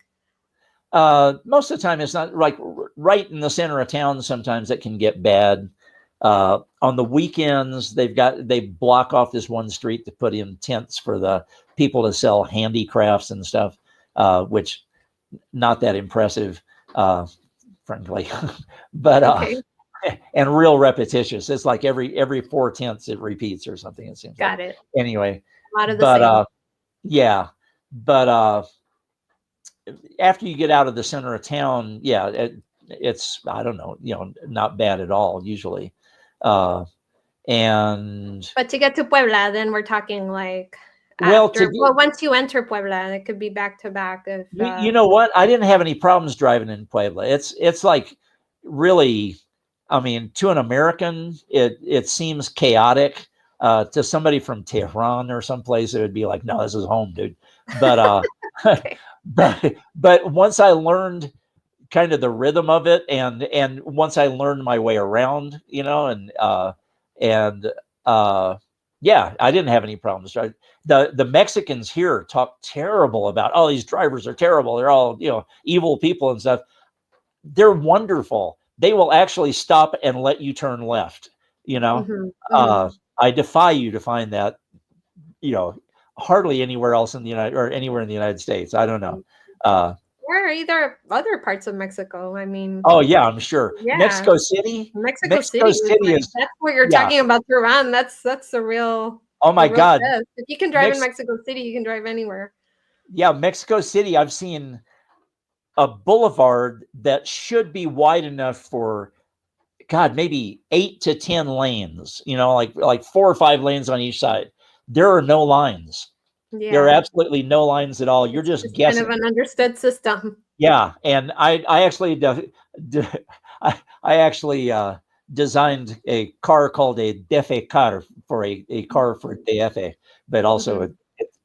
Most of the time, it's not like right in the center of town. Sometimes it can get bad. On the weekends, they block off this one street to put in tents for the people to sell handicrafts and stuff, which not that impressive, uh, frankly, but Okay. and real repetitious. It's like every 4 tenths it repeats or something. It seems like Got it. anyway, A lot of the but same. yeah, but after you get out of the center of town, yeah, it's I don't know, not bad at all usually. Uh, and But to get to Puebla, then we're talking like well, to once you enter Puebla, it could be back to back if you know what, I didn't have any problems driving in Puebla. It's like really, I mean, to an American, it seems chaotic. To somebody from Tehran or someplace, it would be like, no, this is home, dude. But Okay. but once I learned kind of the rhythm of it, and once I learned my way around, and yeah, I didn't have any problems. The Mexicans here talk terrible about, oh, these drivers are terrible. They're all, evil people and stuff. They're wonderful. They will actually stop and let you turn left. You know, Mm-hmm. uh, Mm-hmm. I defy you to find that. You know, hardly anywhere else in the United or anywhere in the United States. I don't know. Uh, Or either other parts of Mexico. I mean, oh yeah, I'm sure. yeah, Mexico City. Mexico Mexico City is City like is, that's what you're yeah. talking about to run. That's Oh the my real God. test. If you can drive in Mex Mexico City, you can drive anywhere. yeah, Mexico City. I've seen a boulevard that should be wide enough for, God, maybe 8 to 10 lanes. Like 4 or 5 lanes on each side. There are no lines. There are Yeah, absolutely no lines at all. You're it's just just kind of guessing. an understood system. Yeah, and I actually I actually designed a car called a DF car for a car for DF, but also Hmm.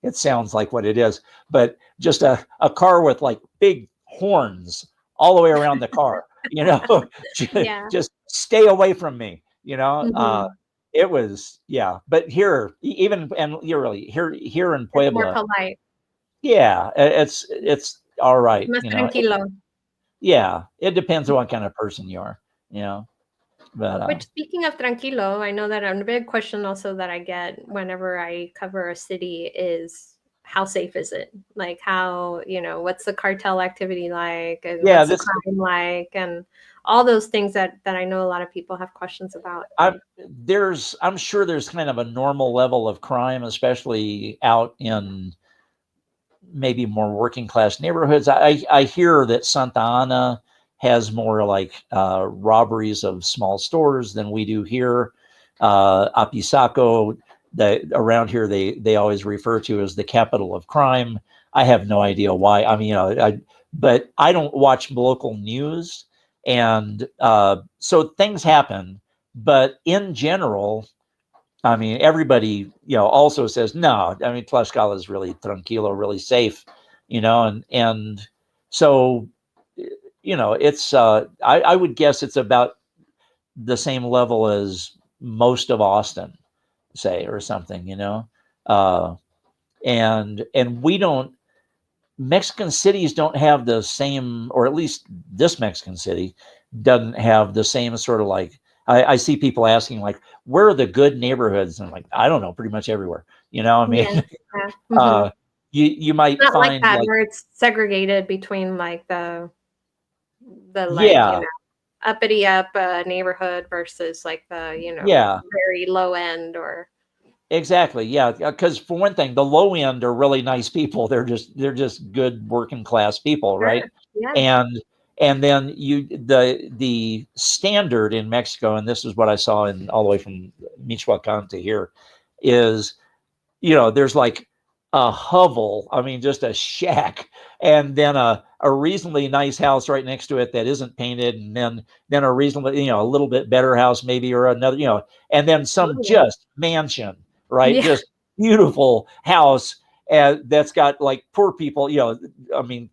it sounds like what it is, but just a car with like big horns all the way around the car, Yeah. just stay away from me, Hmm. it was, yeah, but here, even, and you're really here in It's more Puebla, polite. yeah, it's all right, Más tranquilo. yeah, it depends on what kind of person you are, you know. But Which, speaking of tranquilo, I know that a big question also that I get whenever I cover a city is how safe is it? Like how, what's the cartel activity like and yeah, what's the this crime like and all those things that I know a lot of people have questions about. I'm sure there's kind of a normal level of crime, especially out in maybe more working class neighborhoods. I hear that Santa Ana has more like robberies of small stores than we do here. Apisaco, that around here they always refer to as the capital of crime. I have no idea why. I mean, but I don't watch local news, and so things happen. But in general, I mean, everybody, also says, no, I mean, Tlaxcala is really tranquilo, really safe, and so, it's, I would guess it's about the same level as most of Austin, say, or something, uh, and we don't, Mexican cities don't have the same, or at least this Mexican city doesn't have the same sort of like. I see people asking like, "Where are the good neighborhoods?" And I'm like, I don't know, pretty much everywhere. I Yeah. mean, Yeah. uh, you It's might not like find that like, where it's segregated between like the like, yeah, uppity up neighborhood versus like the, yeah, very low end or exactly, yeah. Because for one thing, the low end are really nice people. They're just good working class people, sure. right? Yeah. And and then the standard in Mexico, and this is what I saw in all the way from Michoacan to here, is, there's like a hovel, I mean, just a shack, and then a reasonably nice house right next to it that isn't painted, and then a reasonably, a little bit better house maybe, or another, and then some Oh, just mansion, right? yeah. Just beautiful house, that's got like poor people, I mean,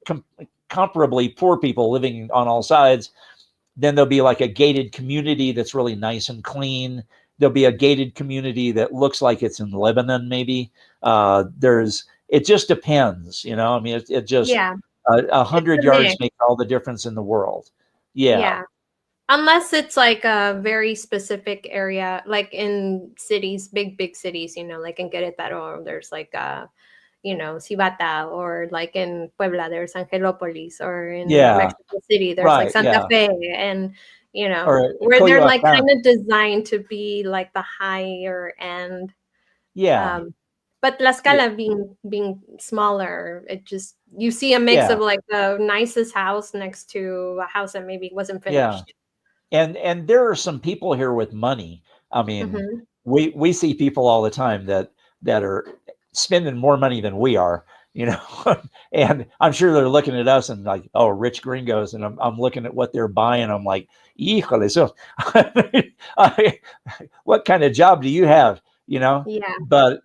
comparably poor people living on all sides. Then there'll be like a gated community that's really nice and clean. There'll be a gated community that looks like it's in Lebanon, maybe. It just depends, I mean, it just, Yeah. a It's hundred a yards mix. makes all the difference in the world. Yeah. Yeah. Unless it's like a very specific area, like in cities, big cities, like in Querétaro, there's like Cibata, or like in Puebla, there's Angelopolis, or in Yeah. Mexico City, there's like Right. Santa Yeah. Fe, and Or where they're like Coyoacan. kind of designed to be like the higher end. Yeah. Um, but Yeah. Tlaxcala being smaller, it just you see a mix Yeah. of like the nicest house next to a house that maybe wasn't Yeah. finished. And there are some people here with money. I mean, Hmm. we see people all the time that are spending more money than we are, you know. And I'm sure they're looking at us and like, oh, rich gringos, and I'm looking at what they're buying. I'm like, híjole, so what kind of job do you have, you know? Yeah, But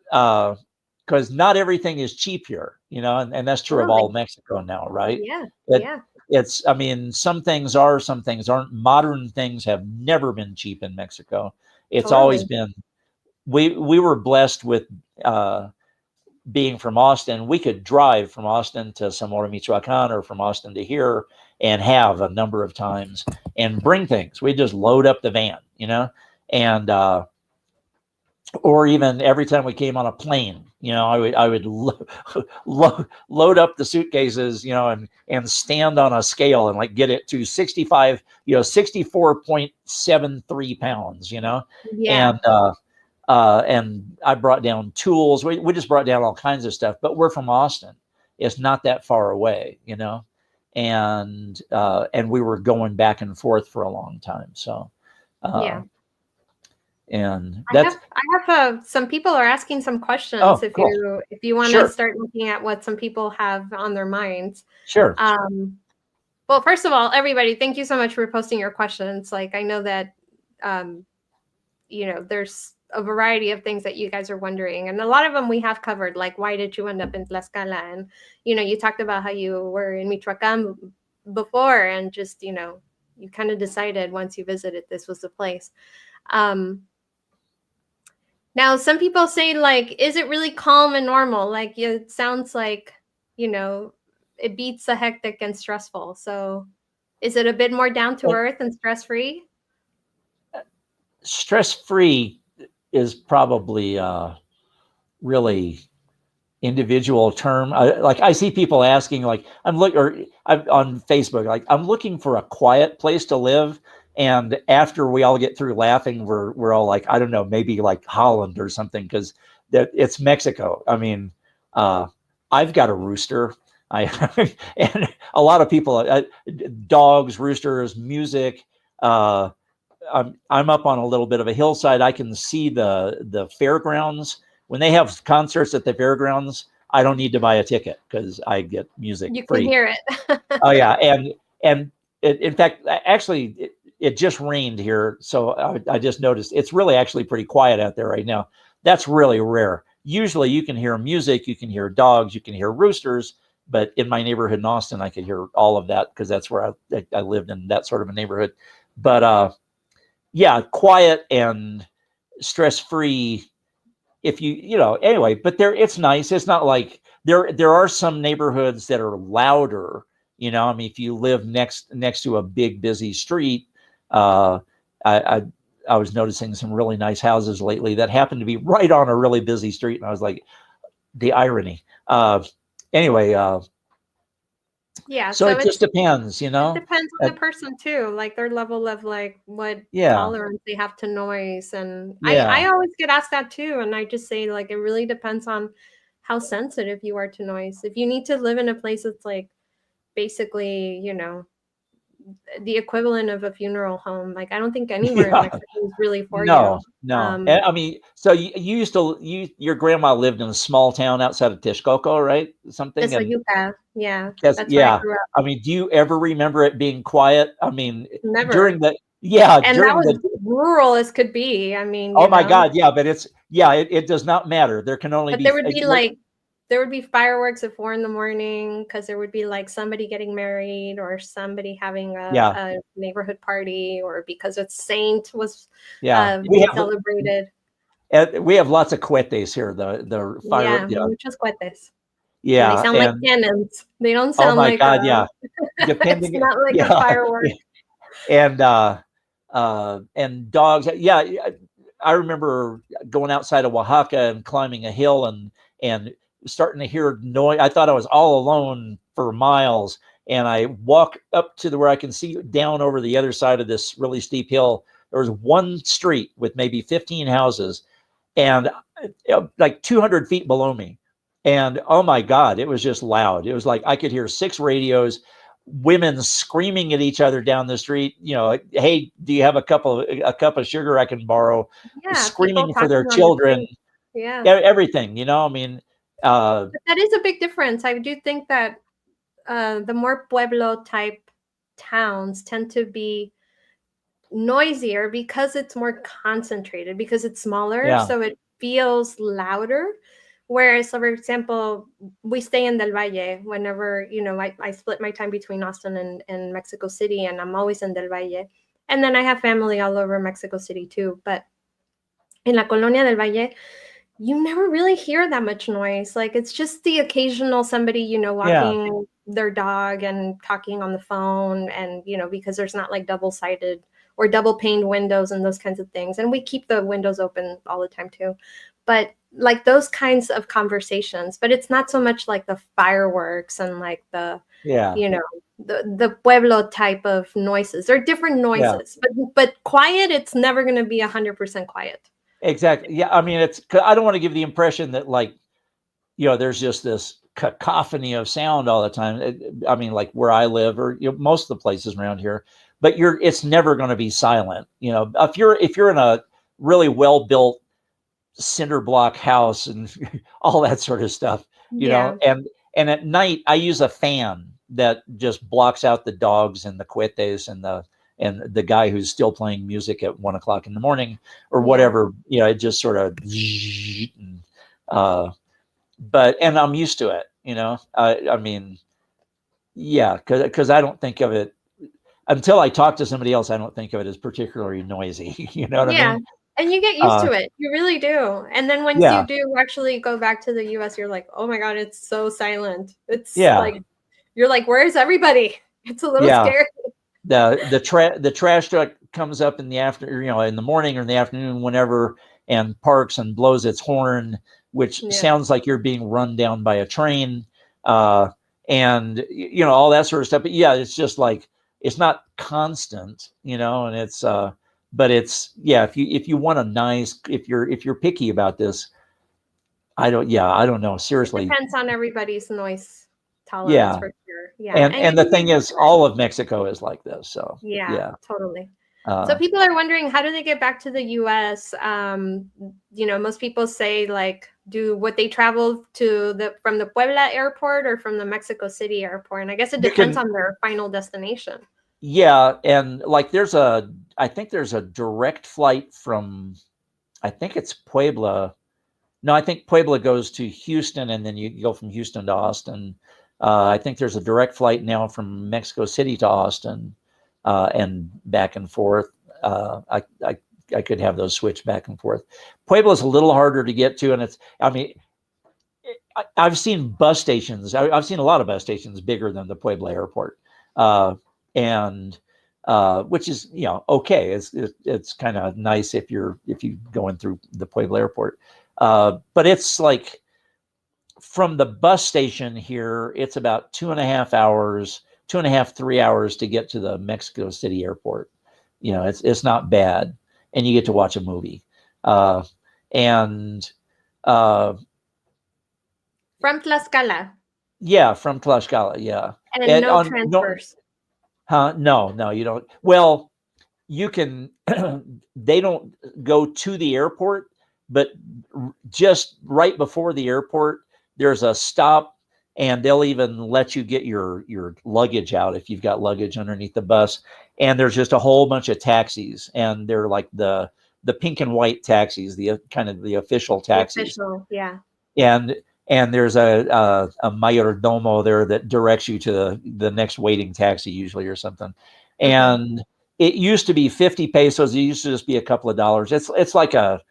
because not everything is cheap here, you know, and that's true of all absolutely. Mexico now, right? Yeah, It yeah, it's I mean, some things are, some things aren't. Modern things have never been cheap in Mexico. It's always totally. been, we were blessed with uh being from Austin. We could drive from Austin to Zamora, Michoacan, or from Austin to here, and have a number of times and bring things. We just load up the van, you know, and or even every time we came on a plane, you know, I would load up the suitcases, you know, and stand on a scale and like get it to 65, you know, 64.73 pounds, you know, Yeah, and and I brought down tools. We just brought down all kinds of stuff. But we're from Austin. It's not that far away, you know, and we were going back and forth for a long time. So, uh, yeah. and I have that's I have some people are asking some questions oh cool, if you want to sure, start looking at what some people have on their minds. sure. Um, well, first of all, everybody, thank you so much for posting your questions. Like I know that um, there's a variety of things that you guys are wondering, and a lot of them we have covered. Like, why did you end up in Tlaxcala? And you talked about how you were in Michoacan before, and just you kind of decided once you visited this was the place. Um, Now, some people say, like, is it really calm and normal? Like, it sounds like, you know, it beats the hectic and stressful. So, is it a bit more down to Well, earth and stress free? stress free is probably really individual term. Like I see people asking, like I'm look or I'm on Facebook, like I'm looking for a quiet place to live. And after we all get through laughing, we're all like, I don't know, maybe like Holland or something, because that it's Mexico. I mean, uh, I've got a rooster. I and a lot of people, dogs, roosters, music. Uh, I'm up on a little bit of a hillside. I can see the fairgrounds. When they have concerts at the fairgrounds, I don't need to buy a ticket because I get music You can free. hear it. Oh yeah, and in fact, actually, it just rained here, so I just noticed it's really actually pretty quiet out there right now. That's really rare. Usually, you can hear music, you can hear dogs, you can hear roosters. But in my neighborhood in Austin, I could hear all of that because that's where I lived in that sort of a neighborhood. But yeah, quiet and stress free. If anyway, but there, it's nice. It's not like there are some neighborhoods that are louder. I mean, if you live next to a big busy street, uh, I, I I was noticing some really nice houses lately that happened to be right on a really busy street, and I was like, the irony. Anyway, Yeah, so so it just depends, it depends on Uh, the person too, like their level of like what yeah, tolerance they have to noise. And I yeah. always get asked that too, and I just say like it really depends on how sensitive you are to noise. If you need to live in a place that's like basically, the equivalent of a funeral home. Like, I don't think anywhere in Yeah. Mexico is really for No, you. no. I mean, so you used to, your grandma lived in a small town outside of Texcoco, right? Something. It's a And yuca. Yeah, yes, that's where I yeah. grew up. I mean, do you ever remember it being quiet? I mean, during Never. the, yeah, And that during was the, rural as could be. I mean, oh my God, yeah, but yeah, it does not matter. There can only but be, there would be fireworks at 4 in the morning because there would be like somebody getting married or somebody having yeah, a neighborhood party or because a saint was yeah. being celebrated. We have lots of cohetes here. The fire, Yeah, yeah, muchos cohetes. And they yeah, sound like and cannons. They don't oh sound my like God, yeah. it's Depending, not like a yeah, firework. and and dogs. Yeah, I remember going outside of Oaxaca and climbing a hill and starting to hear noise. I thought I was all alone for miles, and I walk up to where I can see down over the other side of this really steep hill. There was one street with maybe 15 houses, and like 200 feet below me. And oh my God, it was just loud. It was like I could hear 6 radios, women screaming at each other down the street. Like, hey, do you have a cup of sugar I can borrow? Yeah, people Screaming for their talking on the children, street. Yeah. everything. I mean, But that is a big difference. I do think that the more Pueblo type towns tend to be noisier because it's more concentrated, because it's smaller, Yeah, so it feels louder. Whereas, so for example, we stay in Del Valle whenever, I split my time between Austin and Mexico City, and I'm always in Del Valle. And then I have family all over Mexico City too. But in La Colonia del Valle, you never really hear that much noise. Like it's just the occasional somebody, yeah, walking their dog and talking on the phone, and because there's not like double-sided or double paned windows and those kinds of things. And we keep the windows open all the time too. But like those kinds of conversations, but it's not so much like the fireworks and like the, yeah, you know, the pueblo type of noises. They're different yeah. noises, but quiet, it's never going to be 100% quiet. Exactly. Yeah. I mean, 'cause I don't want to give the impression that like, there's just this cacophony of sound all the time. I mean, like where I live or most of the places around here, but it's never going to be silent. If you're in a really well built cinder block house and all that sort of stuff, Yeah. and at night I use a fan that just blocks out the dogs and the cohetes and the guy who's still playing music at 1 o'clock in the morning or Yeah. whatever. It just sort of uh and I'm used to it. I mean, yeah, because I don't think of it until I talk to somebody else. I don't think of it as particularly noisy. You know what I Yeah, mean? and you get used uh to it. You really do. And then once you yeah, do actually go back to the US, you're like, "Oh my God, it's so silent." It's yeah, like you're like, "Where's everybody?" It's a little yeah. scary. The trash truck comes up in the in the morning or in the afternoon, whenever, and parks and blows its horn, which Yeah. sounds like you're being run down by a train, uh, and all that sort of stuff. But yeah, it's just like it's not constant, and but it's yeah. If you want a nice, if you're picky about this, I don't know, It seriously. depends on everybody's noise tolerance Yeah, for sure. Yeah, and and the you thing get used is, to it. all of Mexico is like this. So Yeah, yeah. totally. So Uh, people are wondering, how do they get back to the US? Most people say like, do what they travel to the from the Puebla airport or from the Mexico City airport, and I guess it you depends can on their final destination. Yeah, and like I think there's a direct flight from, I think it's Puebla. No, I think Puebla goes to Houston and then you go from Houston to Austin. I think there's a direct flight now from Mexico City to Austin, and back and forth. I could have those switch back and forth. Puebla's a little harder to get to, and I mean, I've seen bus stations. I've seen a lot of bus stations bigger than the Puebla airport, and which is okay. It's kind of nice if you going through the Puebla airport, but it's like from the bus station here, it's about 2.5 hours, 2.5 3 hours to get to the Mexico City airport. It's not bad, and you get to watch a movie, and uh, From Tlaxcala, yeah, from Tlaxcala, yeah. and And no on no, transfers. huh? No, no, you don't. Well, you can. They don't go to the airport, but just right before the airport, there's a stop, and they'll even let you get your luggage out if you've got luggage underneath the bus. And there's just a whole bunch of taxis, and they're like the pink and white taxis, the kind of the official The taxis. official, yeah. and and there's a mayordomo there that directs you to the next waiting taxi usually or something. Okay. And it used to be 50 pesos. It used to just be a couple of dollars. It's like a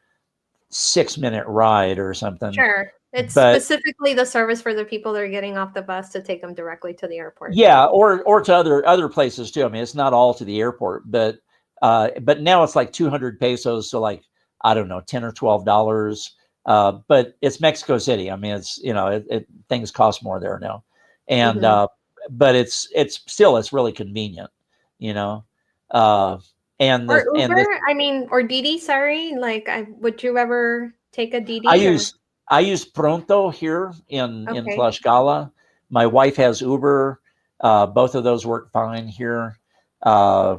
6-minute ride or something. Sure. It's But specifically the service for the people that are getting off the bus to take them directly to the airport. yeah, or to other places too. I mean, it's not all to the airport, but now it's like 200 pesos, so like I don't know, $10 or $12. But it's Mexico City. I mean, it's things cost more there now, and Hmm. but it's really convenient, you know. Uh, and Or the and Uber, the I mean, or Didi, sorry. Like, would you ever take a I Didi or? use I use Pronto here in Okay. Tlaxcala. My wife has Uber. Both of those work fine here. Uh,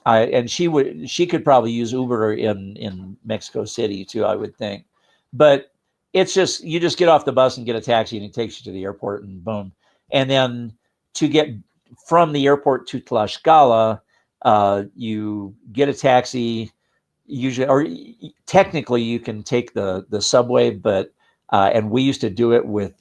and she could probably use Uber in Mexico City too, I would think. But it's just, you just get off the bus and get a taxi and it takes you to the airport and boom. And then to get from the airport to Tlaxcala, you get a taxi usually, or technically you can take the subway, but and we used to do it with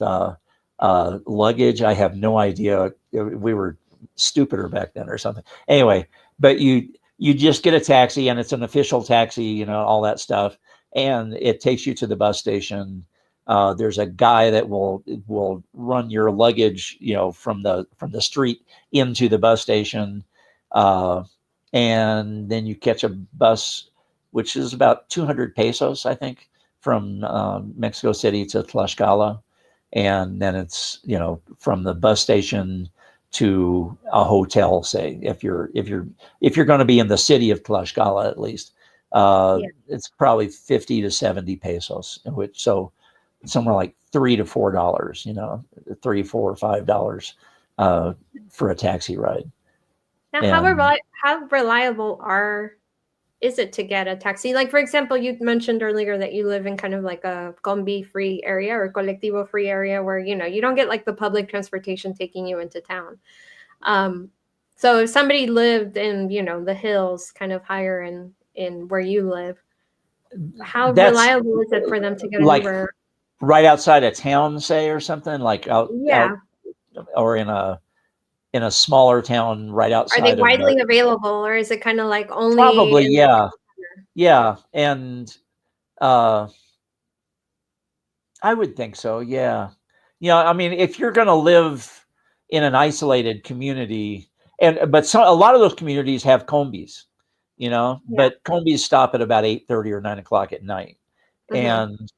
luggage. I have no idea. We were stupider back then or something. Anyway, but you just get a taxi and it's an official taxi, you know, all that stuff, and it takes you to the bus station. There's a guy that will run your luggage, you know, from the street into the bus station, and then you catch a bus, which is about 200 pesos, I think, from Mexico City to Tlaxcala, and then it's, you know, from the bus station to a hotel. Say if you're going to be in the city of Tlaxcala, at least, Yeah. it's probably 50 to 70 pesos, which so somewhere like $3 to $4, you know, 3, 4, or $5 for a taxi ride. Now, And how reliable is it to get a taxi? Like, for example, you mentioned earlier that you live in kind of like a combi free area or colectivo free area where, you know, you don't get like the public transportation taking you into town. Um, so if somebody lived in, you know, the hills kind of higher in where you live, how that's reliable is it for them to get an like Uber? right outside of town, say, or something, like out, Yeah. or in a smaller town right Are they outside of the, widely available or is it kind of like only probably, in the yeah. center? Yeah. And uh I would think so, yeah. You know, I mean, if you're going to live in an isolated community, and but a lot of those communities have combis, you know, Yeah. but combis stop at about 8:30 or 9 o'clock at night. Hmm. And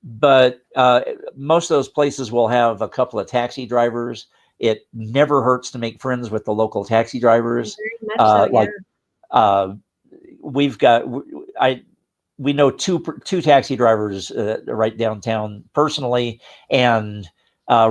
but most of those places will have a couple of taxi drivers. It never hurts to make friends with the local taxi drivers. Very much so. Yeah. Like uh, we've got, I we know two taxi drivers right downtown personally, and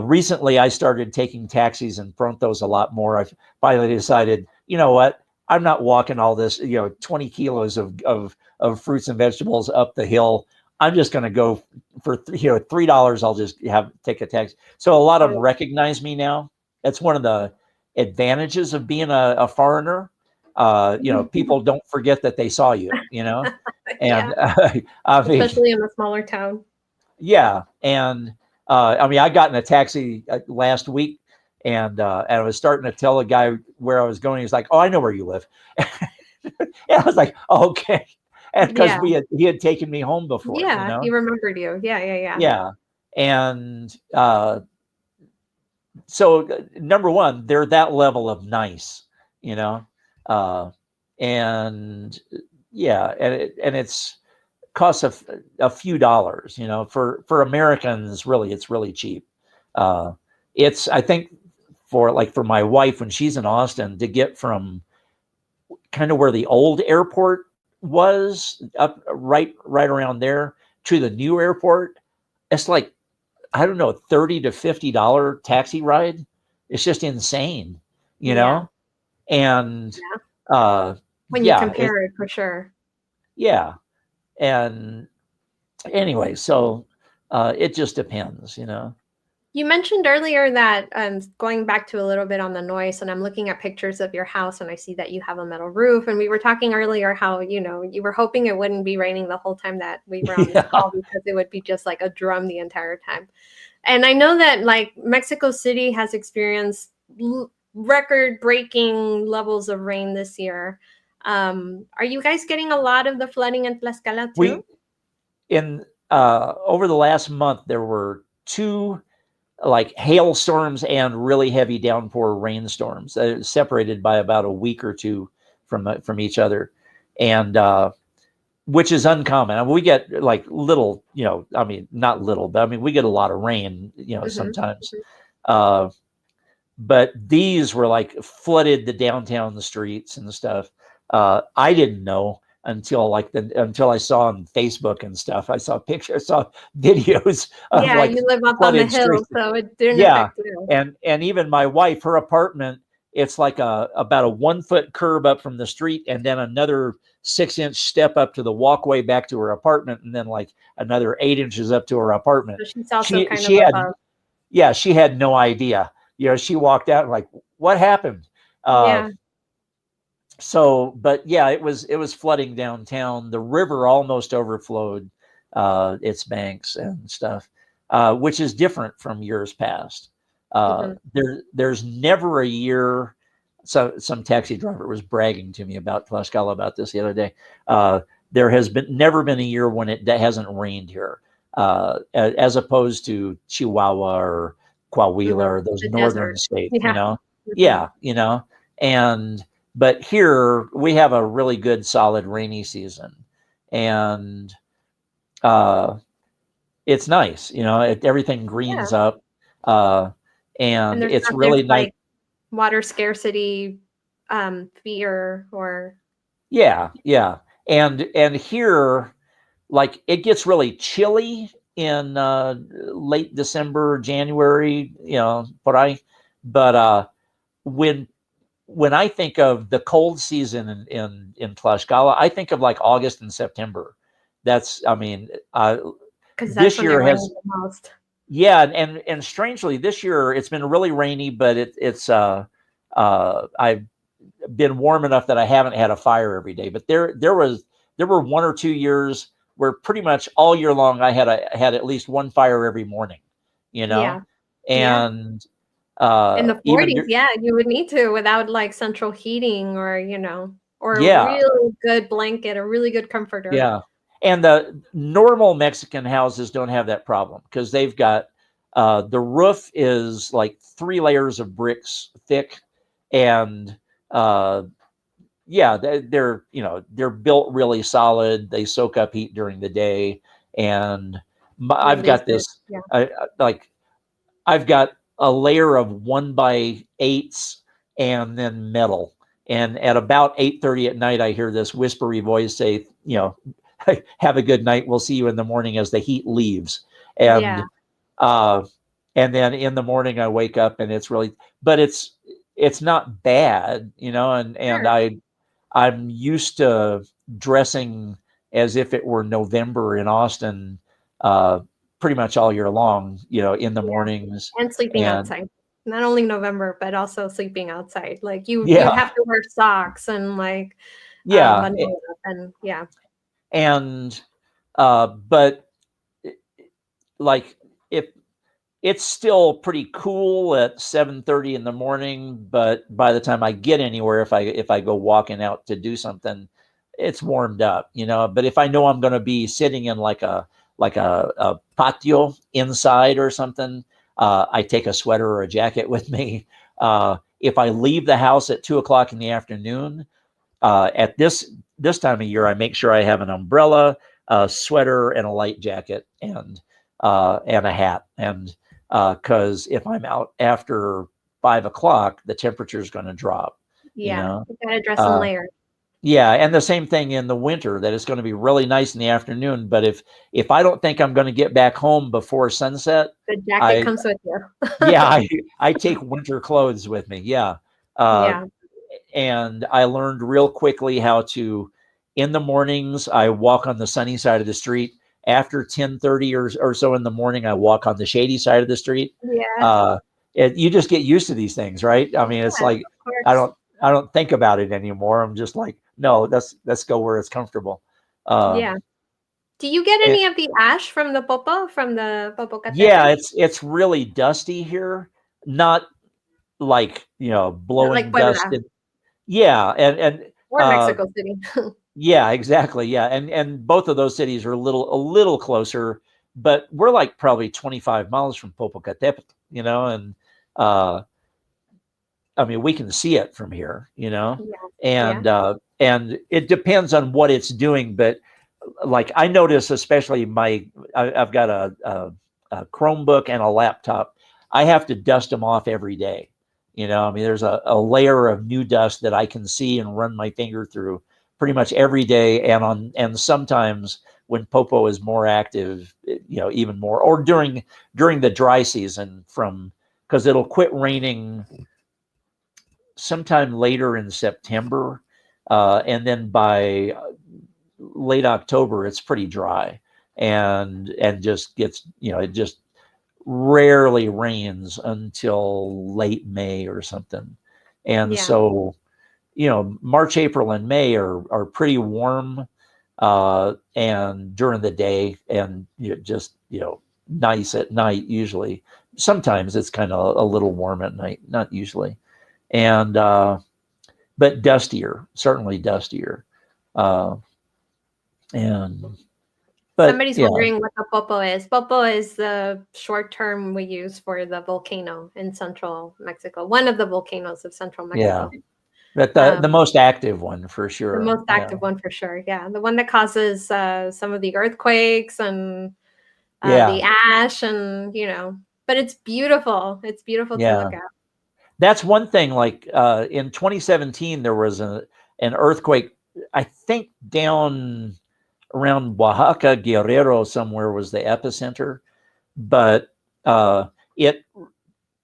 recently I started taking taxis and Prontos a lot more. I've finally decided, you know what, I'm not walking all this, you know, 20 kilos of fruits and vegetables up the hill. I'm just going to go for, you know, $3. I'll just take a taxi. So a lot of them Right. recognize me now. That's one of the advantages of being a foreigner. You know, people don't forget that they saw you, you know. And Yeah. I mean, Especially in a smaller town. yeah. And I mean, I got in a taxi last week, and I was starting to tell the guy where I was going. He's like, "Oh, I know where you live." And I was like, oh, "Okay," and because Yeah. he had taken me home before, you Yeah. know. He remembered you. Yeah. Yeah. Yeah. Yeah. And so number one, they're that level of nice, you know, uh, and yeah, and it's costs a few dollars, you know, for Americans, really, it's really cheap. Uh, it's, I think, for my wife, when she's in Austin, to get from kind of where the old airport was, up right around there, to the new airport, it's like, I don't know, $30 to $50 taxi ride. It's just insane, you Yeah. know? And Yeah. uh When you yeah, compare it, for sure. yeah. And anyway, so it just depends, you know. You mentioned earlier that going back to a little bit on the noise, and I'm looking at pictures of your house, and I see that you have a metal roof. And we were talking earlier how, you know, you were hoping it wouldn't be raining the whole time that we were on this Yeah. call because it would be just like a drum the entire time. And I know that like Mexico City has experienced record breaking levels of rain this year. Are you guys getting a lot of the flooding in Tlaxcala too? We in Over the last month, there were two like hailstorms and really heavy downpour rainstorms, separated by about a week or two from each other, and which is uncommon. I mean, we get like little, you know, I mean, not little, but I mean, we get a lot of rain, you know, Hmm. sometimes. Uh, but these were like flooded the downtown, the streets and stuff. I didn't know until I saw on Facebook and stuff. I saw pictures, I saw videos of Yeah, like you live up on the flooded hill, streets. so it didn't Yeah, affect you. and even my wife, her apartment it's like about a 1 foot curb up from the street, and then another 6-inch step up to the walkway back to her apartment, and then like another 8 inches up to her apartment. So she's also She kind of she had above. yeah, she had no idea. She walked out and like, what happened? Uh, Yeah. so, but yeah, it was flooding downtown. The river almost overflowed its banks and stuff, which is different from years past. Hmm. There's never a year. So some taxi driver was bragging to me about Tlaxcala about this the other day. There has never been a year when it hasn't rained here, as opposed to Chihuahua or Coahuila Hmm. or those The northern desert. states. Yeah. Hmm. Yeah, and but here we have a really good solid rainy season, and uh, it's nice. Everything Yeah. greens up, uh, And and there's it's not this really nice. like water scarcity fear or Yeah, and here, like, it gets really chilly in late December, January. But when I think of the cold season in Tlaxcala, I think of like August and September. That's, I mean, because that's this when it year rains has, the most. yeah, and strangely, this year it's been really rainy, but I've been warm enough that I haven't had a fire every day. But there were 1 or 2 years where pretty much all year long I had at least one fire every morning, you know, Yeah. Yeah. and In the even 40s, yeah, you would need to without like central heating or, or a yeah, really good blanket, a really good comforter. yeah. And the normal Mexican houses don't have that problem because they've got the roof is like 3 layers of bricks thick, and uh, yeah, they're built really solid. They soak up heat during the day, and I've got Resistant. this Yeah. like I've got a layer of 1x8s and then metal. And at about 8:30 at night, I hear this whispery voice say, "Have a good night. We'll see you in the morning," as the heat leaves. Yeah. And uh, and then in the morning, I wake up and it's really, but it's not bad, and Sure. I'm used to dressing as if it were November in Austin, uh, pretty much all year long, in the Yeah. mornings. And sleeping And outside. Not only November, but also sleeping outside. Like you'd yeah, have to wear socks and like yeah. bundle up and yeah. And, but like, if it's still pretty cool at 7:30 in the morning, but by the time I get anywhere, if I go walking out to do something, it's warmed up, But if I know I'm going to be sitting in like a patio inside or something, I take a sweater or a jacket with me. If I leave the house at 2 o'clock in the afternoon, at this time of year, I make sure I have an umbrella, a sweater, and a light jacket, and a hat. And because if I'm out after 5 o'clock, the temperature is going to drop. You Yeah. know, You gotta dress in uh, layers. yeah, and the same thing in the winter. That it's going to be really nice in the afternoon. But if I don't think I'm going to get back home before sunset, The jacket I comes with you. yeah, I take winter clothes with me. Yeah. Uh, Yeah. and I learned real quickly how to, in the mornings, I walk on the sunny side of the street. After 10:30 or so in the morning, I walk on the shady side of the street. Yeah. Uh, you just get used to these things, right? I mean, it's Yeah, like of I course. don't I don't think about it anymore. I'm just like, no, let's go where it's comfortable. Uh, Yeah. Do you get and any of the ash from the popo, from the yeah, Popocatépetl? it's really dusty here, not like Not like blowing dust. Puebla Yeah, and or Mexico City. yeah, exactly. Yeah, and both of those cities are a little closer, but we're like probably 25 miles from Popocatépetl, and uh, I mean we can see it from here, Yeah. Yeah. and it depends on what it's doing, but like I notice, especially I've got a Chromebook and a laptop. I have to dust them off every day. I mean, there's a layer of new dust that I can see and run my finger through pretty much every day, and sometimes when Popo is more active, even more, or during the dry season, from because it'll quit raining sometime later in September, and then by late October, it's pretty dry, and just gets, it just rarely rains until late May or something. And Yeah. so, March, April, and May are pretty warm, and during the day, and just nice at night. Usually, sometimes it's kind of a little warm at night, not usually, and but dustier, certainly dustier, uh, and but Somebody's yeah, wondering what the popo is. Popo is the short term we use for the volcano in central Mexico, one of the volcanoes of central yeah. Mexico. But the Um, most active one for the sure. most Yeah, active one for sure. Yeah. The one that causes some of the earthquakes and yeah, the ash, and, but it's beautiful. It's beautiful to yeah. look at. That's one thing. Like in 2017, there was an earthquake. I think down around Oaxaca, Guerrero, somewhere was the epicenter, but it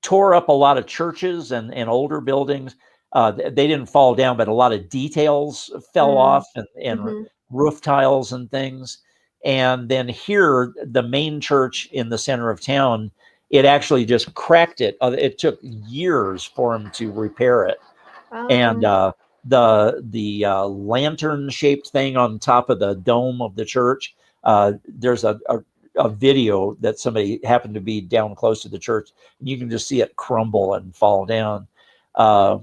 tore up a lot of churches and older buildings. They didn't fall down, but a lot of details fell Mm. off, and Hmm. roof tiles and things. And then here, the main church in the center of town, it actually just cracked it. It took years for them to repair it. And Um, the lantern shaped thing on top of the dome of the church. There's a video that somebody happened to be down close to the church, and you can just see it crumble and fall down. Uh,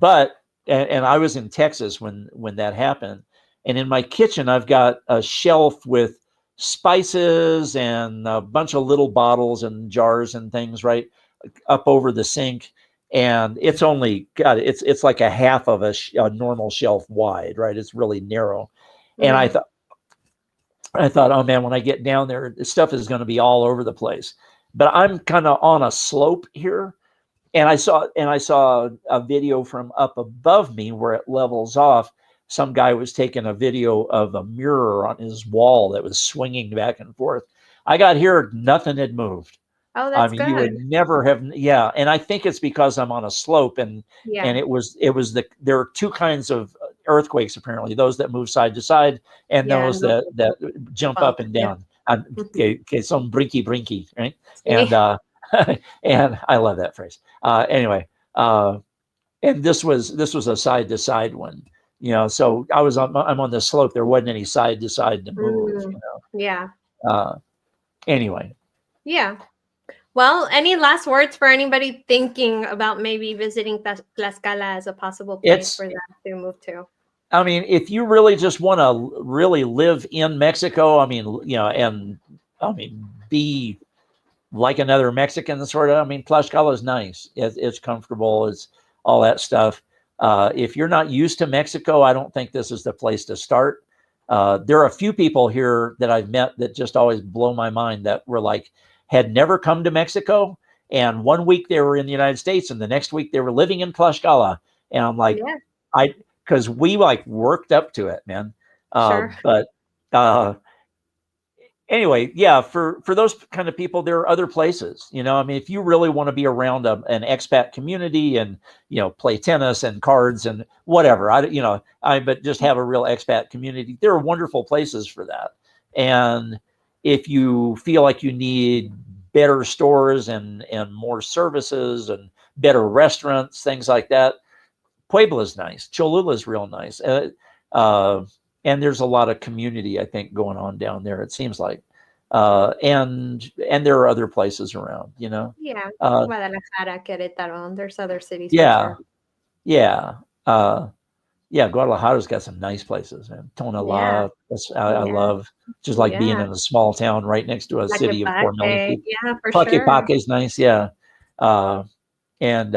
but and I was in Texas when that happened, and in my kitchen I've got a shelf with spices and a bunch of little bottles and jars and things right up over the sink, and it's only got it's like a half of a normal shelf wide, right? It's really narrow, and yeah. I thought, oh man, when I get down there, this stuff is going to be all over the place. But I'm kind of on a slope here, and I saw a video from up above me where it levels off. Some guy was taking a video of a mirror on his wall that was swinging back and forth. I got here, nothing had moved. Oh, I that's mean, you would good. never have, yeah. And I think it's because I'm on a slope, and Yeah. it was there are two kinds of earthquakes apparently: those that move side to side, and Yeah. those And those that jump up bump. and Yeah. down. Mhm. Okay, some brinky, right? See? And and I love that phrase. Anyway, and this was a side to side one. So I'm on the slope. There wasn't any side to side to move. Mm, yeah. Anyway, Yeah. Well, any last words for anybody thinking about maybe visiting Tlaxcala as a possible place it's for them to move to? I mean, if you really just want to really live in Mexico, I mean, and I mean, be like another Mexican sort of. I mean, Tlaxcala is nice. It's comfortable. It's all that stuff. If you're not used to Mexico, I don't think this is the place to start. There are a few people here that I've met that just always blow my mind, that were like, had never come to Mexico, and one week they were in the United States, and the next week they were living in Tlaxcala, and I'm like, Yeah, I because we like worked up to it, man. sure. But uh, anyway, yeah, for those kind of people, there are other places. I mean, if you really want to be around an expat community and play tennis and cards and whatever, but just have a real expat community, there are wonderful places for that. And if you feel like you need better stores and more services and better restaurants, things like that, Puebla's nice. Cholula's real nice. Uh, and there's a lot of community, I think, going on down there. It seems like, and there are other places around. Yeah. Uh, Guadalajara, Querétaro. There's other cities for yeah, sure. yeah, uh, yeah. Guadalajara's got some nice places, and Yeah. Tonalá. I Yeah. love just like being Yeah. in a small town right next to a city of 4 million Tlaquepaque. people. Yeah, for sure. Tlaquepaque is nice, yeah. And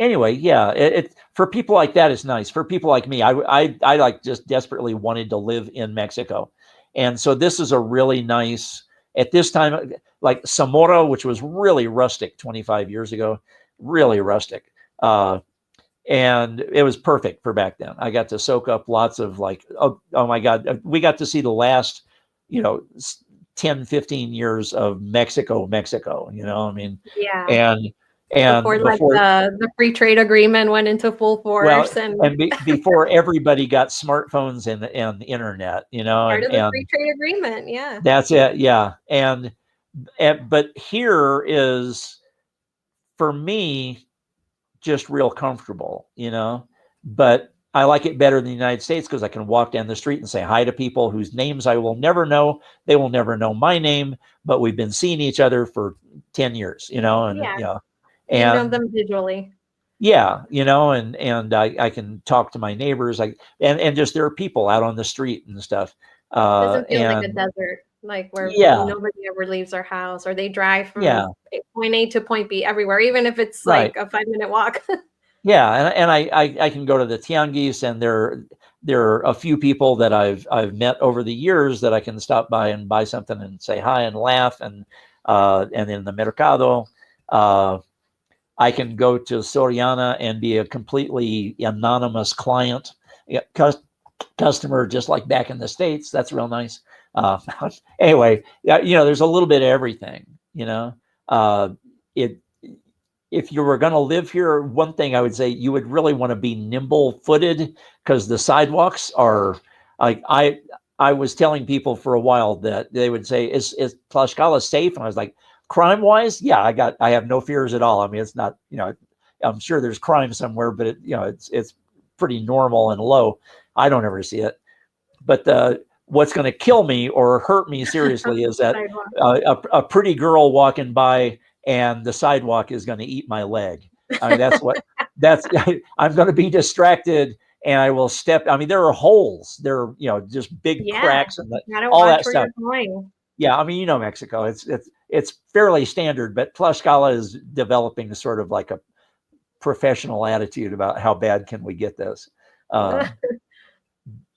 anyway, yeah, it for people like that is nice. For people like me, I like just desperately wanted to live in Mexico, and so this is a really nice at this time, like Zamora, which was really rustic 25 years ago, really rustic, and it was perfect for back then. I got to soak up lots of like, oh my God, we got to see the last, you know, 10, 15 years of Mexico. I mean, Yeah. and And Before like before, the free trade agreement went into full well, force, and and before everybody got smartphones and the internet, part of the free and trade agreement, yeah. that's it. Yeah. But here is, for me, just real comfortable, but I like it better than the United States because I can walk down the street and say hi to people whose names I will never know. They will never know my name, but we've been seeing each other for 10 years, and, Yeah, you know and them visually. yeah, and I can talk to my neighbors. And just, there are people out on the street and stuff. Doesn't feel like a And desert, like where yeah, nobody ever leaves their house, or they drive yeah, from point A to point B everywhere, even if it's right. like a 5-minute walk. Yeah, and I can go to the tianguis, and there are a few people that I've met over the years that I can stop by and buy something and say hi and laugh, and in the mercado, uh, I can go to Soriana and be a completely anonymous client, yeah, customer, just like back in the States. That's real nice. Uh, anyway, yeah, there's a little bit of everything. Uh, it if you were going to live here, one thing I would say, you would really want to be nimble footed, because the sidewalks are like, I was telling people for a while that they would say, is Tlaxcala safe? And I was like, crime wise, yeah, I have no fears at all. I mean, it's not, I'm sure there's crime somewhere, but it's pretty normal and low. I don't ever see it. But what's going to kill me or hurt me seriously is that Sidewalk. a pretty girl walking by and the sidewalk is going to eat my leg. I mean, that's I'm going to be distracted, and I will step. I mean, there are holes. There are, just big Yeah, cracks and you gotta all that watch where stuff. you're going. Yeah, I mean, Mexico. It's fairly standard, but Tlaxcala is developing sort of like a professional attitude about how bad can we get this. Uh,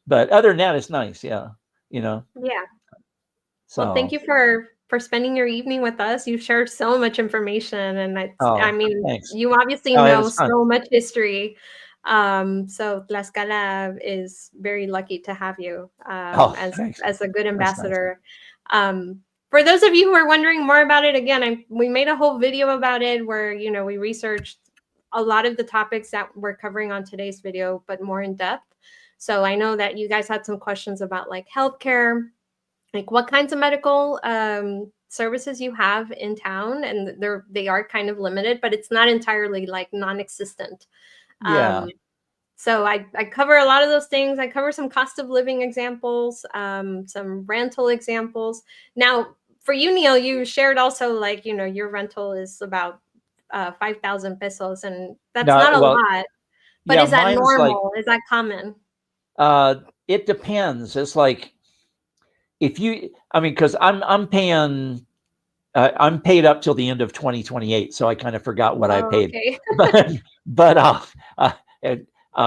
but other than that, it's nice. Yeah, you know. Yeah. Well, thank So, you for spending your evening with us. You've shared so much information, and I oh, mean, thanks. you obviously Oh, it know was fun. so much history. So Tlaxcala is very lucky to have you Oh, thanks. as a good That's nice. ambassador. Um, for those of you who are wondering more about it, again, we made a whole video about it where we researched a lot of the topics that we're covering on today's video, but more in depth. So I know that you guys had some questions about like healthcare, like what kinds of medical services you have in town, and they are kind of limited, but it's not entirely like non-existent. Yeah, um, so I cover a lot of those things. I cover some cost of living examples, some rental examples. Now for you, Neil, you shared also like your rental is about 5,000 pesos, and that's not no, a well, lot, but yeah, is that mine's like, normal? Is that common? uh, it depends. It's like, I mean, because I'm paid up till the end of 2028, so I kind of forgot what I Oh, paid, okay. but but uh,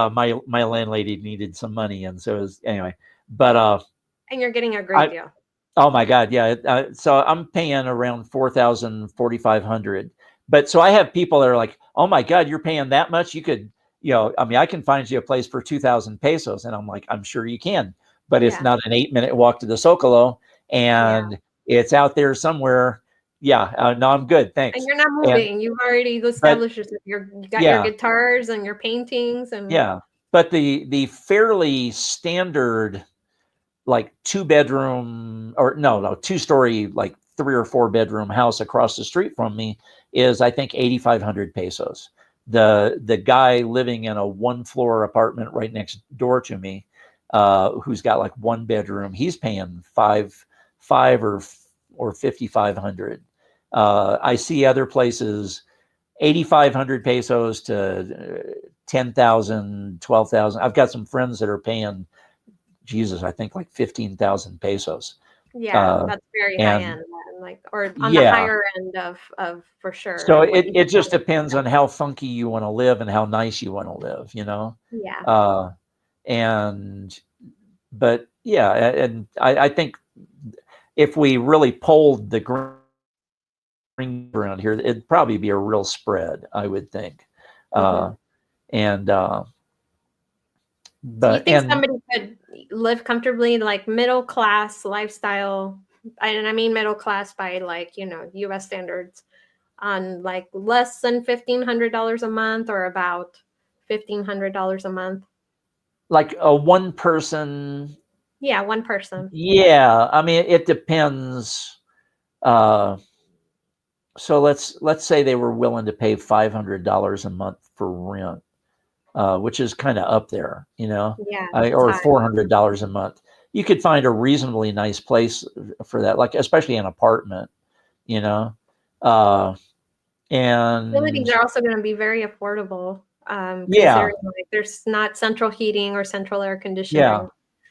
my landlady needed some money, and so it was, anyway. But And you're getting a great I deal. oh my God, yeah. So I'm paying around 4,000, 4,500. But so I have people that are like, oh my God, you're paying that much? You could, I mean, I can find you a place for 2,000 pesos. And I'm like, I'm sure you can, but it's Yeah. not an 8-minute walk to the Zocalo, Yeah. and it's out there somewhere. Yeah, no, I'm good. And Thanks. you're not And, moving. You've already but established yourself. You got your yeah, guitars and your paintings and yeah. But the fairly standard, like 2-bedroom, or no, 2-story, like 3 or 4 bedroom house across the street from me is, I think, 8,500 pesos. The guy living in a 1-floor apartment right next door to me, who's got like 1 bedroom, he's paying five or 5,500. I see other places 8,500 pesos to 10,000, 12,000. I've got some friends that are paying, Jesus, I think like 15,000 pesos. yeah, Uh, that's very high and end, and like or on the yeah, higher end of for sure so of what it, you it can just find. depends on how funky you want to live and how nice you want to live. Yeah. Uh, and, but yeah, and I think if we really polled the green around here, it'd probably be a real spread, I would think. Hmm. Uh, and, Do you but, think and somebody could live comfortably, like middle class lifestyle? And I mean middle class by like, US standards. on like less than $1,500 a month or about $1,500 a month? Like a one person. Yeah, one person. Yeah, I mean, it depends. Uh, so let's say they were willing to pay $500 a month for rent, which is kind of up there, Yeah, it's or high. $400 a month. You could find a reasonably nice place for that, like especially an apartment, you know, uh, Utilities and are also going to be very affordable, yeah, considering like there's not central heating or central air yeah, conditioning.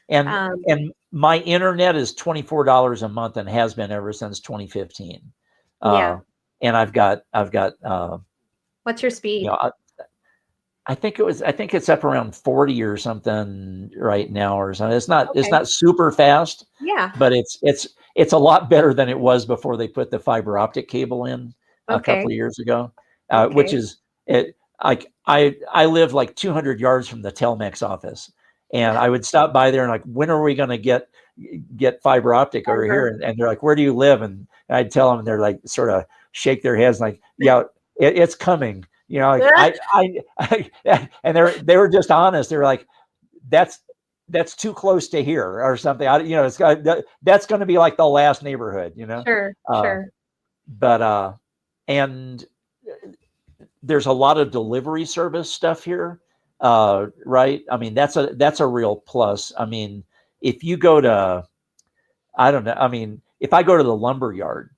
and Um, and my internet is $24 a month and has been ever since 2015. yeah. Uh, and I've got What's your you speed? know I think it's up around 40 or something right now or something. It's Okay. not super fast, Yeah. but it's a lot better than it was before they put the fiber optic cable in a couple Okay. of years ago, which Okay. is it. Like I live like 200 yards from the Telmex office, and I would stop by there and like, when are we going to get fiber optic over here? Fiber. And they're like, where do you live? And I'd tell them, and they're like, sort of shake their heads like, yeah, it's coming. Like and they were just honest. They were like, that's too close to here or something. It's that's going to be like the last neighborhood. Sure. Uh, Sure. but and there's a lot of delivery service stuff here, right? I mean, that's a real plus. I mean, if you go to, I don't know. I mean, if I go to the lumber yard,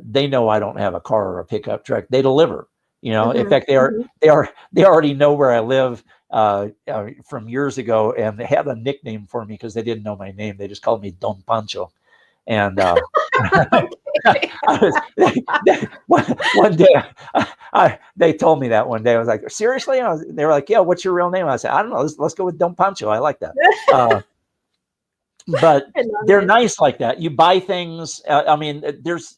they know I don't have a car or a pickup truck. They deliver. In Hmm. fact, Hmm. they already know where I live from years ago, and they have a nickname for me because they didn't know my name. They just called me Don Pancho, and Okay. I was one day. They told me that one day. I was like, seriously? They were like, yeah. What's your real name? I said, I don't know. Let's go with Don Pancho. I like that. But I love they're it. nice like that. You buy things. I mean, there's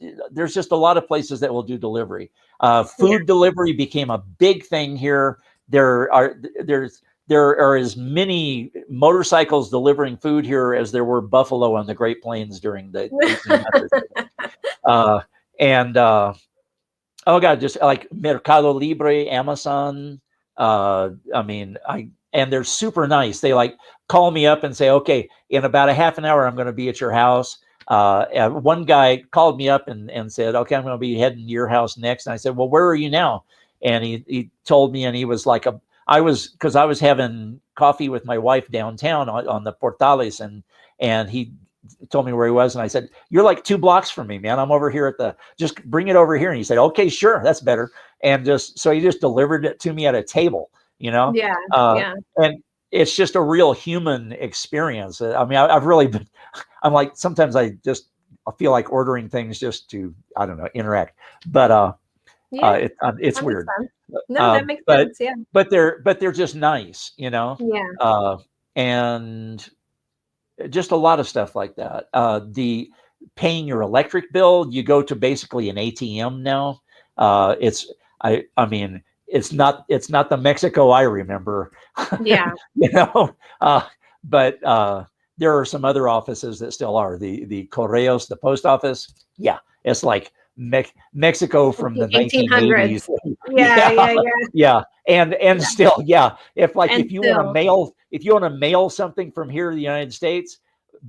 just a lot of places that will do delivery. Yeah. Food delivery became a big thing here. There are as many motorcycles delivering food here as there were buffalo on the Great Plains during the 1800s. Uh, and Oh God, just like Mercado Libre, Amazon. I mean, and they're super nice. They like call me up and say, okay, in about a half an hour, I'm going to be at your house. One guy called me up and said, okay, I'm going to be heading to your house next. And I said, well, where are you now? And he told me, and he was like, because I was having coffee with my wife downtown on the Portales, and he told me where he was, and I said, you're like 2 blocks from me, man. I'm over here just bring it over here. And he said, okay, sure, that's better. And so he just delivered it to me at a table, Yeah. uh, Yeah. and it's just a real human experience. I mean, I've really been, I'm like, sometimes I feel like ordering things just to, I don't know, interact, but Yeah. it's That makes weird. sense. No, that makes But sense. Yeah. they're just nice, Yeah. and just a lot of stuff like that. The paying your electric bill, you go to basically an ATM now. It's I mean, it's not the Mexico I remember, Yeah. you know. But there are some other offices that still are the Correos, the post office. Yeah, it's like Mexico from the 1980s. 1800s. Yeah. Yeah, Yeah. Yeah. yeah, and Yeah. still, yeah. And still. If you want to mail something from here to the United States,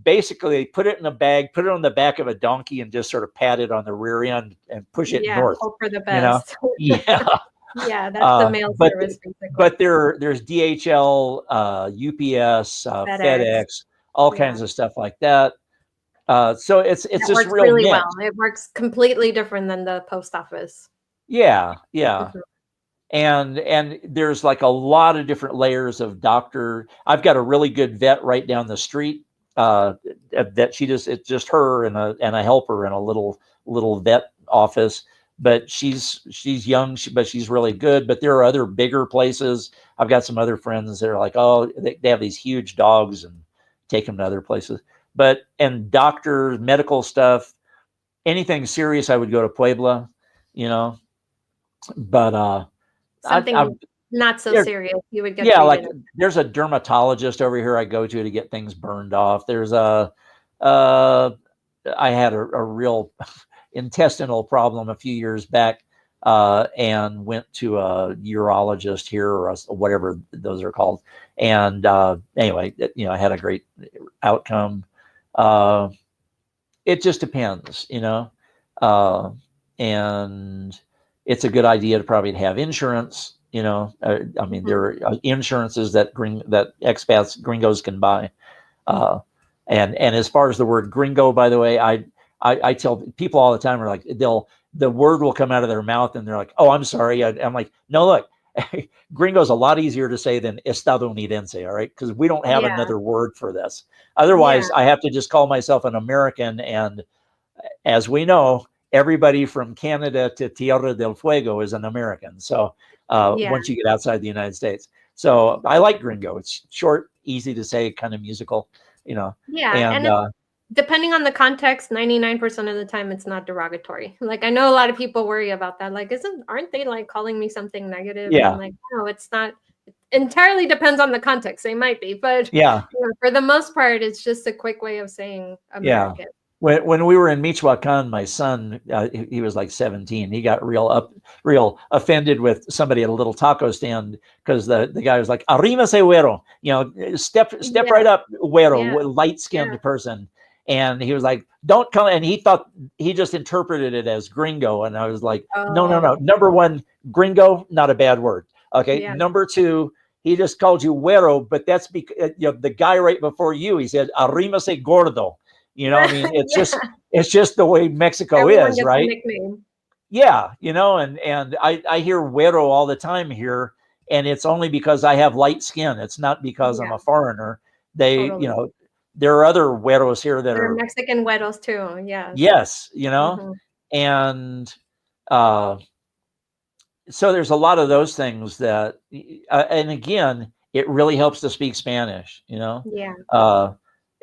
basically they put it in a bag, put it on the back of a donkey, and just sort of pat it on the rear end and push it Yeah. north. Hope for the You know, best. yeah. Yeah. That's the mail But service, basically. there's DHL, UPS, FedEx. FedEx, all Yeah. kinds of stuff like that. So it's That this works real really well. mix. It works completely different than the post office. Yeah, yeah. Mhm. And there's like a lot of different layers of doctor. I've got a really good vet right down the street. That it's just her and a helper in a little vet office. But she's young, but she's really good. But there are other bigger places. I've got some other friends that are like, oh, they have these huge dogs and take them to other places. But and doctors, medical stuff, anything serious, I would go to Puebla, you know. But I Something not so there, serious. You would get yeah, like treated. there's a dermatologist over here I go to get things burned off. There's uh, I had a real intestinal problem a few years back. and went to a urologist here or whatever those are called. And anyway, I had a great outcome. It just depends, and it's a good idea to probably have insurance. I mean, there are insurances that expats, gringos can buy. And as far as the word gringo, by the way, I tell people all the time, are like, the word will come out of their mouth and they're like, oh, I'm sorry. I'm like, no, look, gringo is a lot easier to say than estadounidense. All right. Because we don't have another word for this. Otherwise, I have to just call myself an American. And as we know, everybody from Canada to Tierra del Fuego is an American. So once you get outside the United States. So I like gringo. It's short, easy to say, kind of musical, Yeah. and depending on the context, 99% of the time it's not derogatory. Like, I know a lot of people worry about that. Like, aren't they like calling me something negative? Yeah. And I'm like, no, it's not. It entirely depends on the context. They might be, but for the most part, it's just a quick way of saying American. Yeah. When we were in Michoacan, my son, he was like 17. He got real offended with somebody at a little taco stand because the guy was like, "Arrímase, güero," step right up, güero, light-skinned person. And he was like, "Don't come." And he just interpreted it as gringo. And I was like, no. Number one, gringo, not a bad word. Okay. Yeah. Number two, he just called you güero, but that's because the guy right before you, he said, "Arrímase, gordo." I mean, it's just the way Mexico Everyone is, gets right? a nickname. Yeah, and I hear güero all the time here, and it's only because I have light skin. It's not because I'm a foreigner. They, totally. There are other güeros here that are Mexican güeros too. Yes. Yes, and so there's a lot of those things that, and again, it really helps to speak Spanish, Yeah.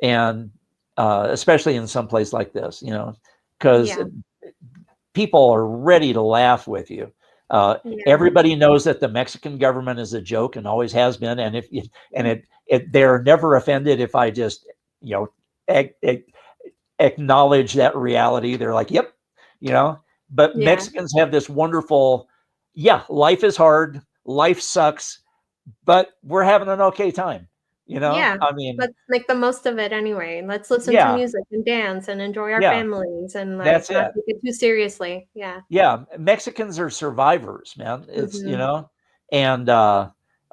And especially in some place like this, because people are ready to laugh with you. Everybody knows that the Mexican government is a joke and always has been, and they're never offended if I just acknowledge that reality. They're like, yep, But Mexicans have this wonderful, life is hard, life sucks, but we're having an okay time. I mean, let's make the most of it anyway. Let's listen to music and dance and enjoy our families and not take it too seriously. Yeah. Mexicans are survivors, man. It's, and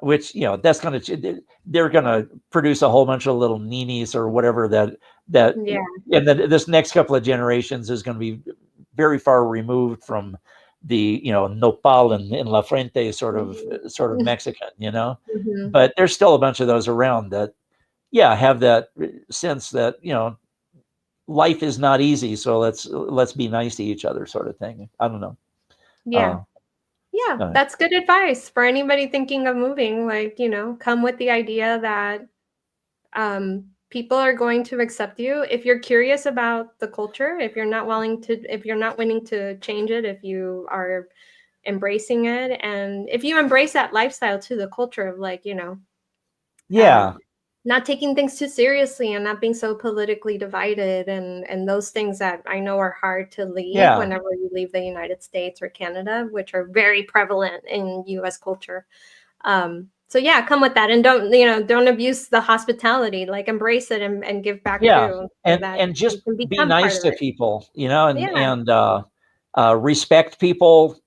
which, that's going to, they're going to produce a whole bunch of little ninis or whatever that and this next couple of generations is going to be very far removed from the nopal and La Frente sort of Mexican, but there's still a bunch of those around that have that sense that life is not easy, so let's be nice to each other, sort of thing. I don't know. That's good advice for anybody thinking of moving. Like, come with the idea that people are going to accept you if you're curious about the culture, if you're not willing to change it, if you are embracing it, and if you embrace that lifestyle to the culture of like, not taking things too seriously and not being so politically divided and those things that I know are hard to leave whenever you leave the United States or Canada, which are very prevalent in US culture. So come with that, and don't abuse the hospitality. Like, embrace it and give back too. And just be nice to people, and respect people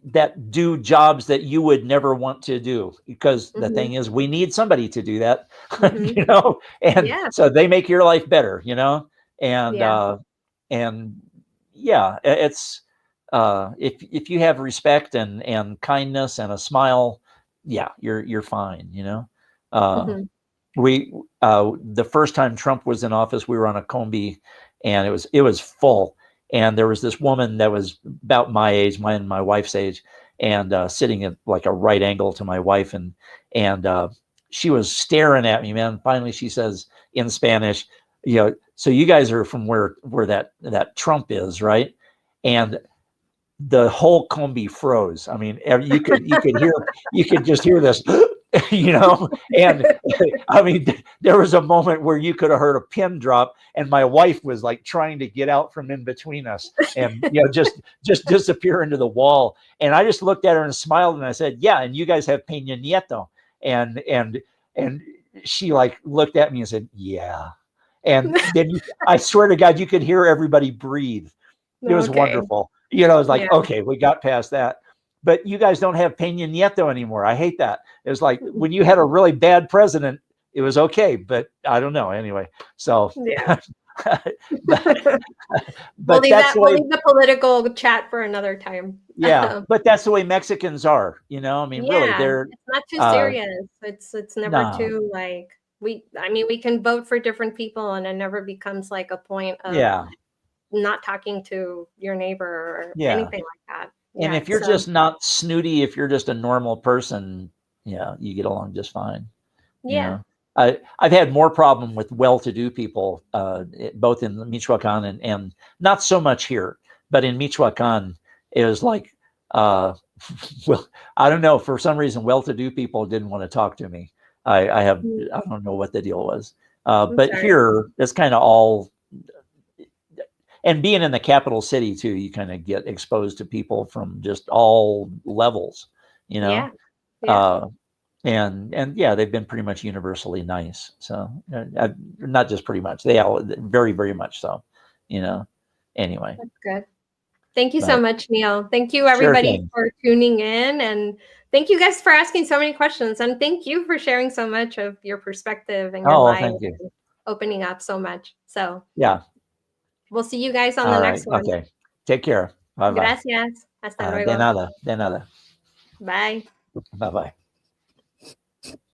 that do jobs that you would never want to do, because the thing is, we need somebody to do that, and so they make your life better, and it's if you have respect and kindness and a smile, you're fine. We the first time Trump was in office, we were on a combi, and it was full, and there was this woman that was about my age, my wife's age, and sitting at like a right angle to my wife, and she was staring at me, man. Finally, she says in Spanish, so you guys are from where that Trump is, right? And the whole combi froze. I mean, you could just hear this. you know. And I mean, there was a moment where you could have heard a pin drop, and my wife was like trying to get out from in between us, and just disappear into the wall. And I just looked at her and smiled, and I said, "Yeah, and you guys have Peña Nieto," and she like looked at me and said, "Yeah." And then I swear to God, you could hear everybody breathe. It was Okay. wonderful. You know, it was like, Yeah. okay, we got past that. But you guys don't have Peña Nieto anymore. I hate that. It was like when you had a really bad president, it was okay. But I don't know. Anyway, so, Yeah. but, We'll but leave that's that. the We'll way, leave the political chat for another time. yeah, but that's the way Mexicans are. You know, I mean, really, Yeah, they're, it's not too uh, serious. It's never no, too like we. I mean, we can vote for different people, and it never becomes like a point of yeah, not talking to your neighbor or yeah. anything like that. And Yeah, if you're it's just not snooty, if you're just a normal person, yeah, you get along just fine. You yeah, know, I've had more problem with well-to-do people, both in Michoacan and not so much here, but in Michoacan, it was like, uh, well, I don't know, for some reason, well-to-do people didn't want to talk to me. mm, I don't know what the deal was. I'm But sorry. here, it's kind of all, and being in the capital city too, you kind of get exposed to people from just all levels, you know. Yeah, yeah, Uh, and yeah, they've been pretty much universally nice. So not just pretty much, they all very very much so, you know. Anyway, that's good. Thank you so but much, Neil. Thank you, sure everybody, thing. for tuning in. And thank you guys for asking so many questions. And thank you for sharing so much of your perspective and your Oh, well, life thank you. and opening up so much. So Yeah. we'll see you guys on the All right. next one. Okay. Take care. Bye bye. Gracias. Hasta De luego. nada. De nada. Bye. Bye bye.